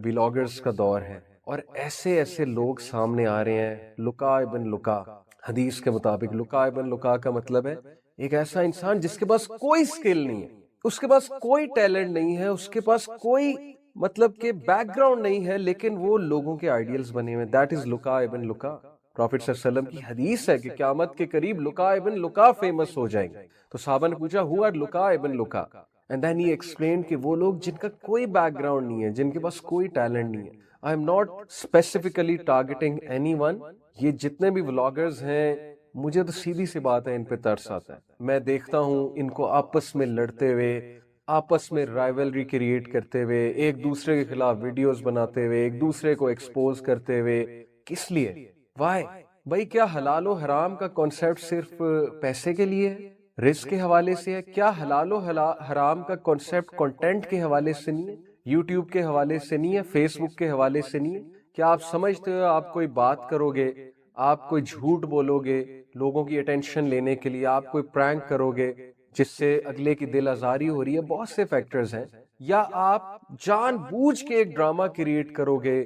ولاگرز کا دور ہے, اور ایسے ایسے لوگ سامنے آ رہے ہیں. لکا ابن لکا, حدیث کے مطابق لکا ابن لکا کا مطلب ہے ایک ایسا انسان جس کے پاس کوئی سکل نہیں ہے, اس کے پاس کوئی ٹیلنٹ نہیں ہے, اس کے پاس کوئی مطلب کہ بیک گراؤنڈ نہیں ہے, لیکن وہ لوگوں کے آئیڈیلز بنے ہوئے. دیٹ از لکا ابن لکا. پروفیٹ صلی اللہ علیہ وسلم کی حدیث ہے کہ قیامت کے قریب لکا ابن لکا فیمس ہو جائیں گے. تو صحابہ نے پوچھا ہو آر لکا ابن لکا, اینڈ دین ہی ایکسپلینڈ کہ وہ لوگ جن کا کوئی بیک گراؤنڈ نہیں ہے, جن کے پاس کوئی ٹیلنٹ نہیں ہے. I am not specifically targeting any one. یہ جتنے بھی ولاگرز ہیں, مجھے تو سیدھی سی بات ہے ان پہ ترس آتا ہے. میں دیکھتا ہوں ان کو آپس میں لڑتے ہوئے, آپس میں رائیولری کریٹ کرتے ہوئے, ایک دوسرے کے خلاف ویڈیوز بناتے ہوئے, ایک دوسرے کو ایکسپوز کرتے ہوئے. کس لیے؟ وائی؟ بھائی کیا حلال و حرام کا کانسیپٹ صرف پیسے کے لیے ہے, رزق کے حوالے سے ہے؟ کیا حلال و حرام کا کانسیپٹ کنٹینٹ کے حوالے سے نہیں ہے, یوٹیوب کے حوالے سے نہیں ہے, فیس بک کے حوالے سے نہیں ہے؟ کیا آپ سمجھتے ہو آپ کوئی بات کرو گے, آپ کوئی جھوٹ بولو گے لوگوں کی اٹینشن لینے کے لیے, آپ کوئی پرینک کرو گے جس سے اگلے کی دل آزاری ہو رہی ہے, بہت سے فیکٹرز ہیں, یا آپ جان بوجھ کے ایک ڈرامہ کریٹ کرو گے,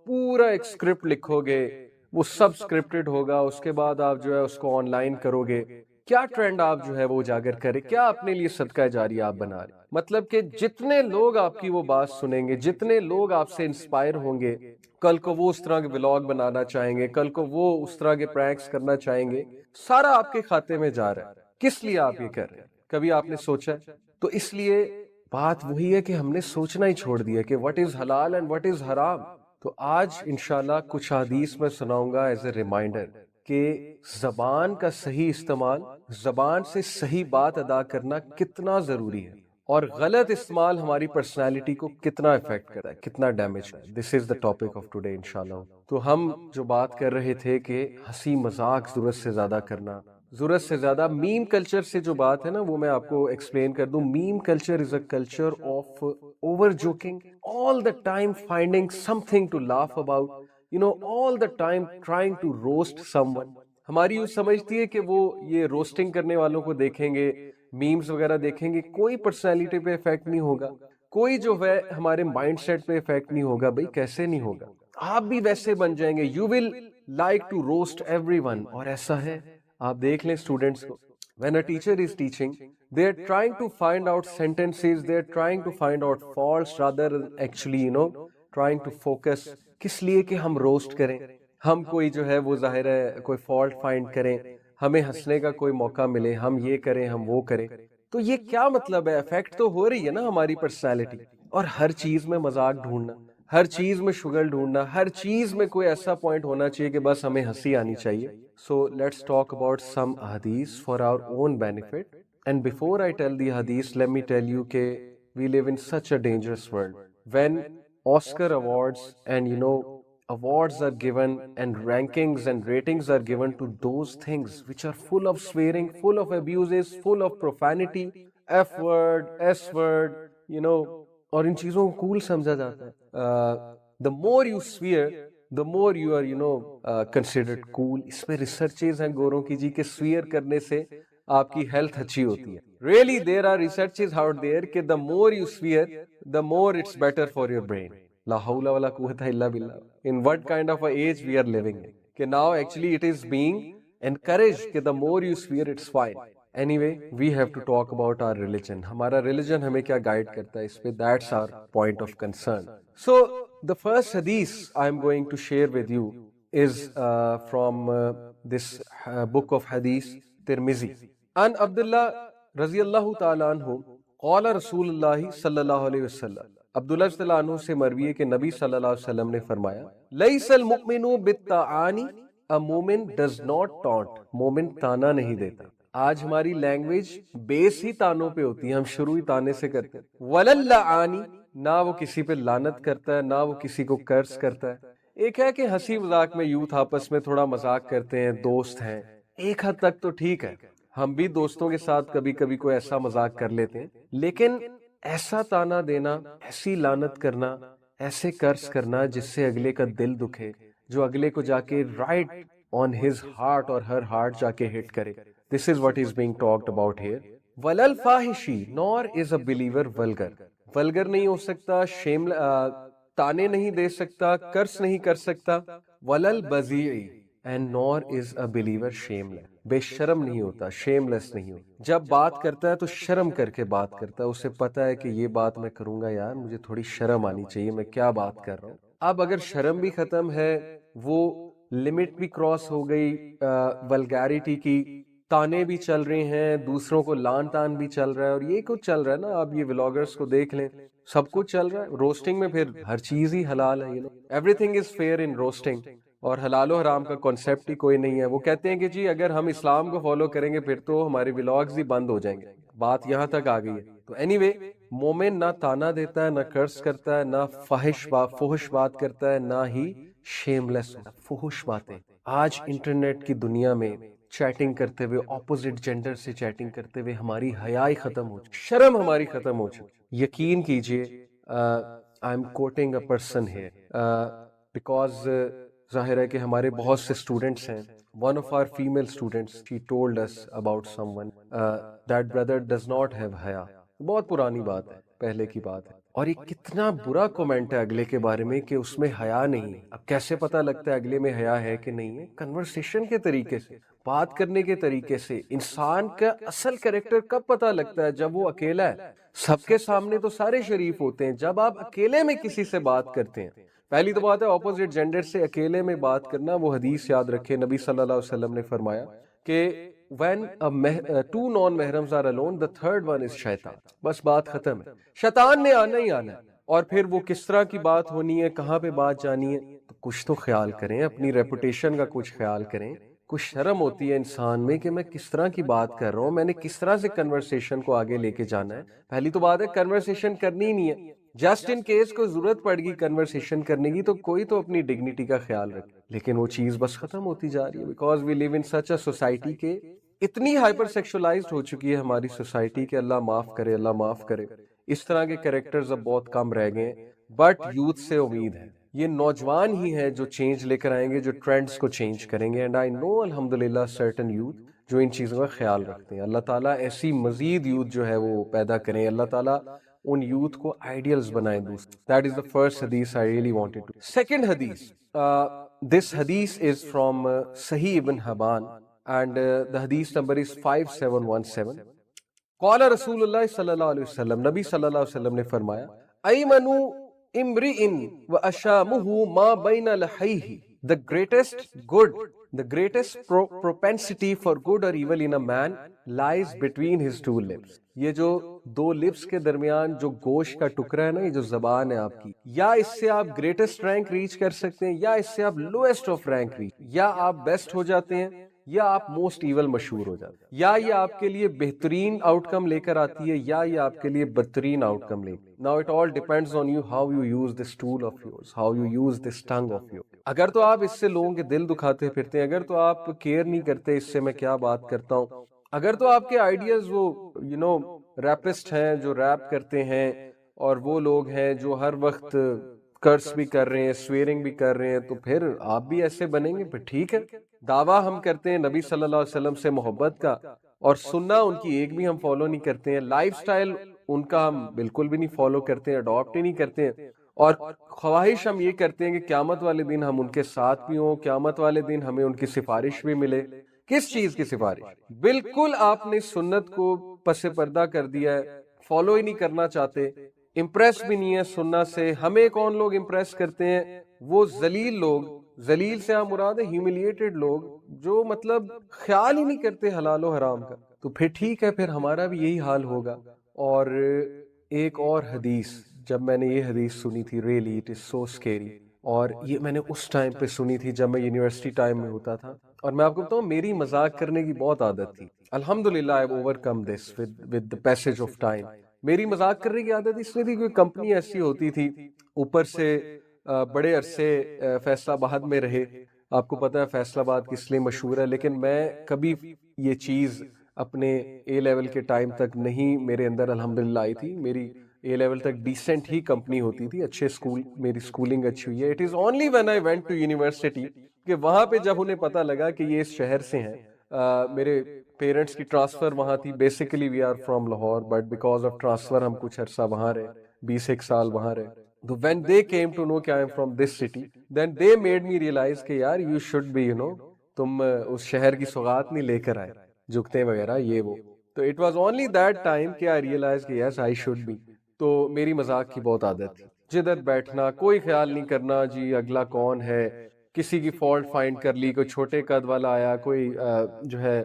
پورا ایک اسکرپٹ لکھو گے, وہ سب اسکرپٹڈ ہوگا, اس کے بعد آپ جو ہے اس کو آن لائن کرو گے. کیا ٹرینڈ آپ جو ہے وہ اجاگر کرے, کیا اپنے لیے صدقہ جاریہ آپ بنا رہے؟ مطلب کہ جتنے لوگ آپ کی وہ بات سنیں گے, جتنے لوگ آپ سے انسپائر ہوں گے, کل کو وہ اس طرح کے ولاگ بنانا چاہیں گے, کل کو وہ اس طرح کے پرینکس کرنا چاہیں گے, سارا آپ کے کھاتے میں جا رہا ہے. کس لیے آپ یہ کر رہے ہیں؟ کبھی آپ نے سوچا؟ تو اس لیے بات وہی ہے کہ ہم نے سوچنا ہی چھوڑ دیا کہ what is حلال and what is حرام. تو آج انشاءاللہ کچھ حدیث میں سناؤں گا ایز اے ریمائنڈر کہ زبان کا صحیح استعمال, زبان سے صحیح بات ادا کرنا کتنا ضروری ہے, اور غلط استعمال ہماری پرسنالٹی کو کتنا افیکٹ کرتا ہے, کتنا ڈیمیج کرتا ہے. دس از دا ٹاپک آف ٹوڈے انشاءاللہ. تو ہم جو بات کر رہے تھے کہ ہنسی مذاق ضرورت سے زیادہ کرنا, ضرورت سے زیادہ میم کلچر سے جو بات ہے نا وہ میں آپ کو ایکسپلین کر دوں. Meme culture is a culture of over joking, all the time finding something to laugh about, all the time trying to roast someone. ہماری یوں سمجھتی ہے کہ وہ یہ روسٹنگ کرنے والوں کو دیکھیں گے, میمز وغیرہ دیکھیں گے, کوئی پرسنالٹی پہ افیکٹ نہیں ہوگا, کوئی جو ہے ہمارے مائنڈ سیٹ پہ افیکٹ نہیں ہوگا. بھائی کیسے نہیں ہوگا؟ آپ بھی ویسے بن جائیں گے. You will like to roast everyone. اور ایسا ہے, آپ دیکھ لیں اسٹوڈنٹس کو, when a teacher is teaching, they are trying to find out sentences, they are trying to find out faults rather than actually, trying to focus. کس لیے کہ ہم روسٹ کریں, ہم کوئی جو ہے وہ ظاہر ہے کوئی فالٹ فائنڈ کریں, ہمیں ہنسنے کا کوئی موقع ملے, ہم یہ کریں ہم وہ کریں. تو یہ کیا مطلب ہے؟ افیکٹ تو ہو رہی ہے نا ہماری پرسنالٹی. اور ہر چیز میں مذاق ڈھونڈنا، ہر چیز میں شگر ڈھونڈنا، ہر چیز میں کوئی ایسا پوائنٹ ہونا چاہیے کہ بس ہمیں ہنسی آنی چاہیے. So let's talk about some hadith for our own benefit. And before I tell the hadith let me tell you کہ we live in such a dangerous world when Oscar awards and awards are given and rankings and ratings are given to those things which are full of swearing, full of abuses, full of profanity, F word, S word, اور ان چیزوں کو cool سمجھا جاتا ہے. The more you swear, the more you are considered cool. اس میں researches ہیں گوروں کی جی کہ سویئر کرنے سے آپ کی ہیلتھ اچھی ہوتی ہے. Really there are researches out there کہ the more you swear, the more it's better for your brain. لا حول ولا قوة الا باللہ. In what kind of a age we are living in کہ now actually it is being encouraged کہ the more you swear it's fine. Anyway, we have to talk about our religion. ہمارا religion ہمیں کیا guide کرتا ہے اس پہ, that's our point of concern. So the first hadith I'm going to share with you is from this book of hadith Tirmizi. ان عبداللہ رضی اللہ تعالیٰ عنہ قال رسول اللہ صلی اللہ علیہ وسلم, عبداللہ رضی اللہ عنہ سے مروی ہے کہ نبی صلی اللہ علیہ وسلم نے فرمایا لیس المؤمن بالطعان, a مومن does not taunt, مومن تانا نہیں دیتا. آج ہماری لینگویج بیس ہی تانوں پہ ہوتی ہے, ہم شروع ہی تانے سے کرتے ہیں. وللعانی, نہ وہ کسی پہ لعنت کرتا ہے نہ وہ کسی کو کرس کرتا ہے. ایک ہے کہ ہنسی مذاق میں یوتھ آپس میں تھوڑا مذاق کرتے ہیں, دوست ہیں, ایک حد تک تو ٹھیک ہے, ہم بھی دوستوں کے ساتھ کبھی کبھی کوئی ایسا مذاق کر لیتے ہیں. لیکن ایسا تانا دینا, ایسی لعنت کرنا, ایسے کرس کرنا جس سے اگلے کا دل دکھے, جو اگلے کو جا کے رائٹ آن ہز ہارٹ اور ہر ہارٹ جا کے ہٹ کرے. This is what is being talked about here. وَلَلْ فَاحِشِ, nor is a believer vulgar. vulgar نہیں ہو سکتا, تانے نہیں دے سکتا, کرس نہیں کر سکتا. وَلَلْ بَذِيعِ, and nor is a believer shameless. بے شرم نہیں ہوتا, shameless نہیں ہوتا. جب بات کرتا ہے تو شرم کر کے بات کرتا ہے, اسے پتا ہے کہ یہ بات میں کروں گا یار مجھے تھوڑی شرم آنی چاہیے, میں کیا بات کر رہا ہوں. اب اگر شرم بھی ختم ہے, وہ لمٹ بھی کراس ہو گئی ولگیرٹی کی, تانے بھی چل رہے ہیں, دوسروں کو لان تان بھی چل رہا ہے, اور یہ کچھ چل رہا ہے نا, آپ یہ ولاگرز کو دیکھ لیں, سب کچھ چل رہا ہے. روسٹنگ میں پھر ہر چیز ہی حلال ہے, everything is fair in roasting, اور حلال و حرام کا کانسیپٹ ہی کوئی نہیں ہے. وہ کہتے ہیں کہ جی اگر ہم اسلام کو فالو کریں گے پھر تو ہمارے ولاگز ہی بند ہو جائیں گے. بات یہاں تک آ گئی ہے. تو اینی وے, مومن نہ تانا دیتا ہے, نہ کرس کرتا ہے, نہ فحش بات کرتا ہے, نہ ہی شیملیس. فحش باتیں آج انٹرنیٹ کی دنیا میں چیٹنگ کرتے ہوئے, اپوزٹ جینڈر سے چیٹنگ کرتے ہوئے ہماری حیائی ختم ہو چکی, شرم ہماری ختم ہو چکی. یقین کیجئے, I am quoting a person here because ظاہر ہے کہ ہمارے بہت سے اسٹوڈنٹس ہیں. one of our female students, she told us about someone that brother does not have حیا. بہت پرانی بات ہے, پہلے کی بات ہے, اور یہ کتنا برا کومنٹ ہے اگلے کے بارے میں کہ اس میں حیا نہیں. اب کیسے پتا لگتا ہے اگلے میں حیا ہے کہ نہیں ہے؟ کنورسیشن کے طریقے سے, بات کرنے کے طریقے سے. انسان کا اصل کریکٹر کب پتا لگتا ہے؟ جب وہ اکیلا ہے. سب کے سامنے تو سارے شریف ہوتے ہیں, جب آپ اکیلے میں کسی سے بات کرتے ہیں. پہلی تو بات ہے اپوزٹ جینڈر سے اکیلے میں بات کرنا. وہ حدیث یاد رکھے, نبی صلی اللہ علیہ وسلم نے فرمایا کہ when two non-محرمز are alone, the third one is شیطان. بس بات ختم ہے, شیطان نے آنا ہی آنا ہے. اور پھر وہ کس طرح کی بات ہونی ہے, کہاں پہ بات جانی ہے, تو کچھ تو خیال کریں, اپنی ریپوٹیشن کا کچھ خیال کریں. کچھ شرم ہوتی ہے انسان میں کہ میں کس طرح کی بات کر رہا ہوں, میں نے کس طرح سے کنورسیشن کو آگے لے کے جانا ہے. پہلی تو بات ہے کنورسیشن کرنی ہی نہیں ہے. جسٹ ان کیس کو ضرورت پڑ گئی کنورسیشن کرنے کی تو کوئی تو اپنی ڈگنیٹی کا خیال رکھے, لیکن وہ چیز بس ختم ہوتی جا رہی ہے. Because we leave in such a society کے اتنی ہائپر سیکشولائزڈ ہو چکی ہے ہماری سوسائٹی کہ اللہ معاف کرے, اللہ معاف کرے. اس طرح کے کریکٹرز اب بہت کم رہ گئے ہیں. بٹ یوتھ سے امید ہے, یہ نوجوان ہی ہیں جو چینج لے کر آئیں گے, جو ٹرینڈز کو چینج کریں گے. اینڈ آئی نو الحمدللہ سرٹن یوتھ جو ان چیزوں کا خیال رکھتے ہیں. اللہ تعالیٰ ایسی مزید یوتھ جو ہے وہ پیدا کریں. اللہ تعالیٰ ان یوتھ کو آئیڈیلز بنائیں. That is the first hadith I really wanted to. Second hadith, this hadith is from Sahih ibn Hibban and the hadith number is 5717. قال رسول اللہ صلی اللہ علیہ وسلم, نبی صلی اللہ علیہ وسلم نے فرمایا ایمن امرئ واشامہ ما بین لحیہ, the greatest good the greatest propensity for good or evil in a man lies between his two lips. یہ جو دو لپس کے درمیان جو گوشت کا ٹکڑا ہے نا، یہ جو زبان ہے آپ کی، یا اس سے آپ گریٹسٹ رینک ریچ کر سکتے ہیں، یا اس سے آپ لوئسٹ آف رینک ریچ، یا آپ بیسٹ ہو جاتے ہیں، یا آپ موسٹ ایول مشہور ہو جاتے ہیں، یا یہ آپ کے لیے بہترین آؤٹ کم لے کر آتی ہے، یا یہ آپ کے لیے بدترین آؤٹ کم لے. Now it all depends on you how you use this tool of yours, how you use this tongue of yours. اگر تو آپ اس سے لوگوں کے دل دکھاتے پھرتے ہیں، اگر تو آپ کیئر نہیں کرتے اس سے میں کیا بات کرتا ہوں، اگر تو آپ کے آئیڈیاز وہ ریپسٹ ہیں جو ریپ کرتے ہیں، اور وہ لوگ ہیں جو ہر وقت کرس بھی کر رہے ہیں، سویرنگ بھی کر رہے ہیں، تو پھر آپ بھی ایسے بنیں گے. پھر ٹھیک ہے، دعویٰ ہم کرتے ہیں نبی صلی اللہ علیہ وسلم سے محبت کا، اور سننا ان کی ایک بھی ہم فالو نہیں کرتے ہیں، لائف سٹائل ان کا ہم بالکل بھی نہیں فالو کرتے ہیں، اڈاپٹ ہی نہیں کرتے ہیں، اور خواہش ہم یہ کرتے ہیں کہ قیامت والے دن ہم ان کے ساتھ بھی ہوں، قیامت والے دن ہمیں ان کی سفارش بھی ملے. کس چیز کی سفارش؟ بالکل آپ نے سنت کو پس پردہ کر دیا ہے، فالو ہی نہیں کرنا چاہتے، امپریس بھی نہیں ہے سنت سے. ہمیں کون لوگ امپریس کرتے ہیں؟ وہ ذلیل لوگ، ذلیل سے ہم مراد ہے ہیوملیٹڈ لوگ، جو مطلب خیال ہی نہیں کرتے حلال و حرام کا. تو پھر ٹھیک ہے، پھر ہمارا بھی یہی حال ہوگا. اور ایک اور حدیث، جب میں نے یہ حدیث سنی تھی، really it is so scary, اور یہ میں نے اس ٹائم پہ سنی تھی جب میں یونیورسٹی ٹائم میں ہوتا تھا. اور میں آپ کو بتاؤں، میری مذاق کرنے کی بہت عادت تھی. الحمدللہ I overcome this with the passage of time. میری مذاق کرنے کی عادت اس لیے تھی کہ کمپنی ایسی ہوتی تھی، اوپر سے بڑے عرصے فیصل آباد میں رہے. آپ کو پتا ہے فیصل آباد کس لیے مشہور ہے، لیکن میں کبھی یہ چیز اپنے اے لیول کے ٹائم تک نہیں میرے اندر الحمدللہ آئی تھی. میری اے لیول تک ڈیسنٹ ہی کمپنی ہوتی تھی، اچھے اسکول، میری اسکولنگ اچھی ہوئی ہے. It is only when I went to university کہ وہاں پہ جب انہیں پتا لگا کہ یہ اس شہر سے ہیں، میرے پیرنٹس کی ٹرانسفر وہاں تھی. Basically we are from Lahore, but because of transfer ہم کچھ عرصہ وہاں رہے، 20 سال وہاں رہے. تو when they came to know کہ I am from this city, then they made me realize کہ یار you should be, تم اس شہر کی سوغات نہیں لے کر آئے، جھکتے وغیرہ یہ وہ. تو it was only that time کہ I realized کہ yes I should be. تو میری مذاق کی بہت عادت تھی، جدھر بیٹھنا کوئی خیال نہیں کرنا جی اگلا کون ہے، کسی کی فالٹ فائنڈ کر لی، کوئی چھوٹے قد والا آیا، کوئی جو ہے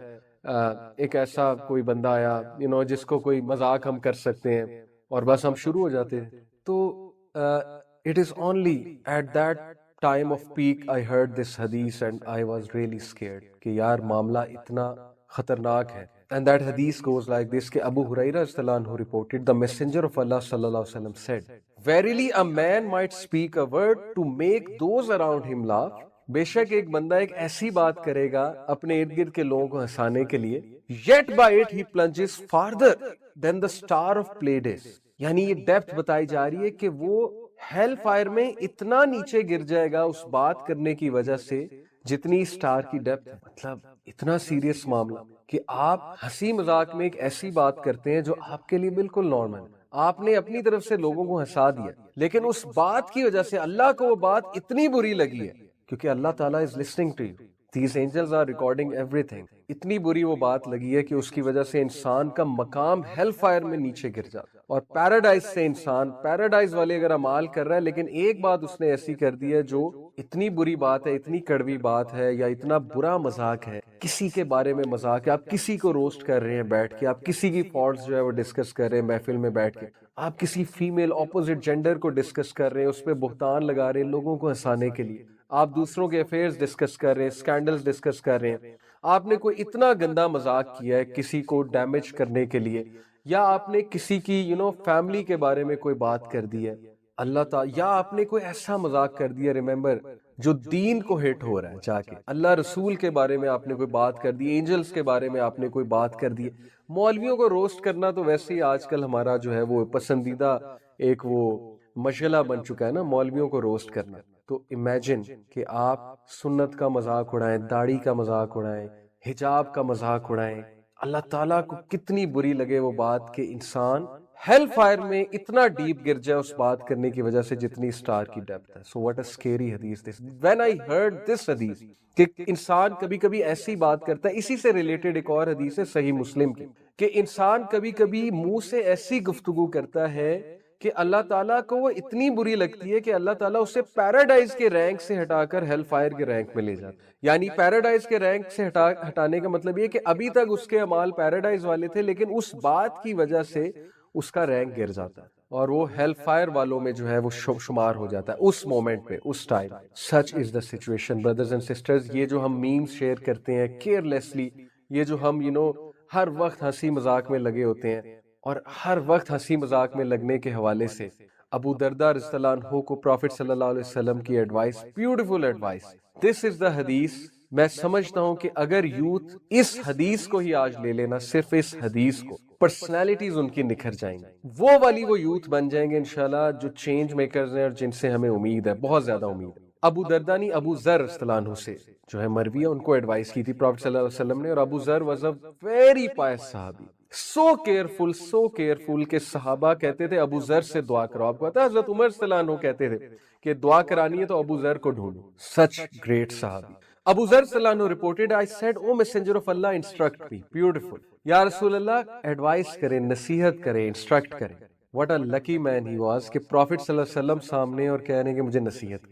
ایک ایسا کوئی بندہ آیا جس کو کوئی مذاق ہم کر سکتے ہیں، اور بس ہم شروع ہو جاتے ہیں. تو it is only at that time of peak I heard this hadith and I was really scared کہ یار معاملہ اتنا خطرناک ہے. And that hadith goes like this کہ ابو ہریرہ رضی اللہ عنہ reported the messenger of Allah صلی اللہ علیہ وسلم said verily a man might speak a word to make those around him laugh. بے شک ایک بندہ ایک ایسی بات کرے گا اپنے ارد گرد کے لوگوں کو ہنسانے کے لیے، yet by it he plunges farther than the star of Pleiades. یعنی یہ ڈیپتھ بتائی جا رہی ہے کہ وہ ہیل فائر میں اتنا نیچے گر جائے گا اس بات کرنے کی وجہ سے جتنی سٹار کی ڈیپتھ ہے. مطلب اتنا سیریس معاملہ کہ آپ ہنسی مذاق میں ایک ایسی بات کرتے ہیں جو آپ کے لیے بالکل نارمل ہے، آپ نے اپنی طرف سے لوگوں کو ہنسا دیا، لیکن اس بات کی وجہ سے اللہ کو وہ بات اتنی بری لگی ہے، کیونکہ اللہ تعالیٰ is listening to you. These angels are recording everything. اتنی بری وہ بات لگی ہے کہ اس کی وجہ سے انسان کا مقام ہیل فائر میں نیچے گر جاتا، اور پیراڈائز سے انسان پیراڈائز والے اگر عمال کر رہا ہے، لیکن ایک بات اس نے ایسی کر دی ہے جو اتنی بری بات ہے، اتنی کڑوی بات ہے، یا اتنا برا مذاق ہے، کسی کے بارے میں مذاق ہے، آپ کسی کو روسٹ کر رہے ہیں بیٹھ کے، آپ کسی کی فالٹس جو ہے وہ ڈسکس کر رہے ہیں محفل میں بیٹھ کے، آپ کسی فیمیل اپوزٹ جینڈر کو ڈسکس کر رہے ہیں، اس پہ بہتان لگا رہے ہیں لوگوں کو ہنسانے کے لیے، آپ دوسروں کے افیئرز ڈسکس کر رہے ہیں، سکینڈلز ڈسکس کر رہے ہیں، آپ نے کوئی اتنا گندا مذاق کیا ہے کسی کو ڈیمیج کرنے کے لیے، یا آپ نے کسی کی فیملی کے بارے میں کوئی بات کر دی ہے اللہ تعالی، یا آپ نے کوئی ایسا مذاق کر دیا ریممبر جو دین کو ہٹ ہو رہا ہے، جا کے اللہ رسول کے بارے میں آپ نے کوئی بات کر دی، اینجلز کے بارے میں آپ نے کوئی بات کر دی. مولویوں کو روسٹ کرنا تو ویسے ہی آج کل ہمارا جو ہے وہ پسندیدہ ایک وہ مشغلہ بن چکا ہے نا، مولویوں کو روسٹ کرنا. تو امیجن کہ آپ سنت کا مذاق اڑائیں، داڑھی کا مذاق اڑائیں، حجاب کا مذاق اڑائیں، اللہ تعالیٰ کو کتنی بری لگے وہ بات کہ انسان ہیل فائر میں اتنا ڈیپ گر جائے اس بات کرنے کی وجہ سے جتنی سٹار کی ڈیپتھ ہے. سو واٹ اے اسکیری حدیث دس. وین آئی ہرڈ دس حدیث کہ انسان کبھی کبھی ایسی بات کرتا ہے، اسی سے ریلیٹڈ ایک اور حدیث ہے صحیح مسلم کی، کہ انسان کبھی کبھی منہ سے ایسی گفتگو کرتا ہے کہ اللہ تعالیٰ کو وہ اتنی بری لگتی ہے کہ اللہ تعالیٰ اسے پیراڈائز کے رینک سے ہٹا کر ہیل فائر کے رینک میں لے جاتا ہے. یعنی پیراڈائز کے رینک سے ہٹانے کا مطلب یہ کہ ابھی تک اس کے اعمال پیراڈائز والے تھے، لیکن اس بات کی وجہ سے اس کا رینک گر جاتا ہے اور وہ ہیل فائر والوں میں جو ہے وہ شمار ہو جاتا ہے اس مومنٹ پہ، اس time. Such is the situation brothers and sisters. یہ جو ہم میمز شیئر کرتے ہیں کیئرلیسلی، یہ جو ہم ہر وقت ہنسی مذاق میں لگے ہوتے ہیں، اور ہر وقت ہنسی مذاق میں لگنے کے حوالے سے ابو درداء رضی اللہ عنہ کو پروفٹ صلی اللہ علیہ وسلم کی ایڈوائس، بیوٹیفل ایڈوائس، دس از دا حدیث. میں سمجھتا ہوں کہ اگر یوتھ اس حدیث کو ہی آج لے لینا، صرف اس حدیث کو، پرسنالٹیز ان کی نکھر جائیں گی. وہ یوتھ بن جائیں گے انشاءاللہ جو چینج میکرز ہیں اور جن سے ہمیں امید ہے، بہت زیادہ امید ہے. ابو درداء نہیں، ابو ذر رضی اللہ عنہ سے جو ہے مروی ہے، ان کو ایڈوائس کی تھی پروفٹ صلی اللہ علیہ وسلم نے. اور ابو ذر واز اے ویری پائس صحابی، سو کیئرفل کہ صحابہ کہتے تھے ابو ذر سے دعا کرو. آپ کو پتا ہے حضرت عمر صلی اللہ عنہ کہتے تھے کہ دعا کرانی ہے تو ابو ذر کو ڈھونڈو. سچ گریٹ صحابی. ابو ذر صلی اللہ عنہ reported, I said, O messenger of Allah, instruct me. Beautiful. یا رسول اللہ ایڈوائس کریں، نصیحت کریں، انسٹرکٹ کریں. What a lucky man he was کہ پروفٹ صلی اللہ علیہ وسلم سامنے اور کہہ رہے ہیں کہ مجھے نصیحت کریں.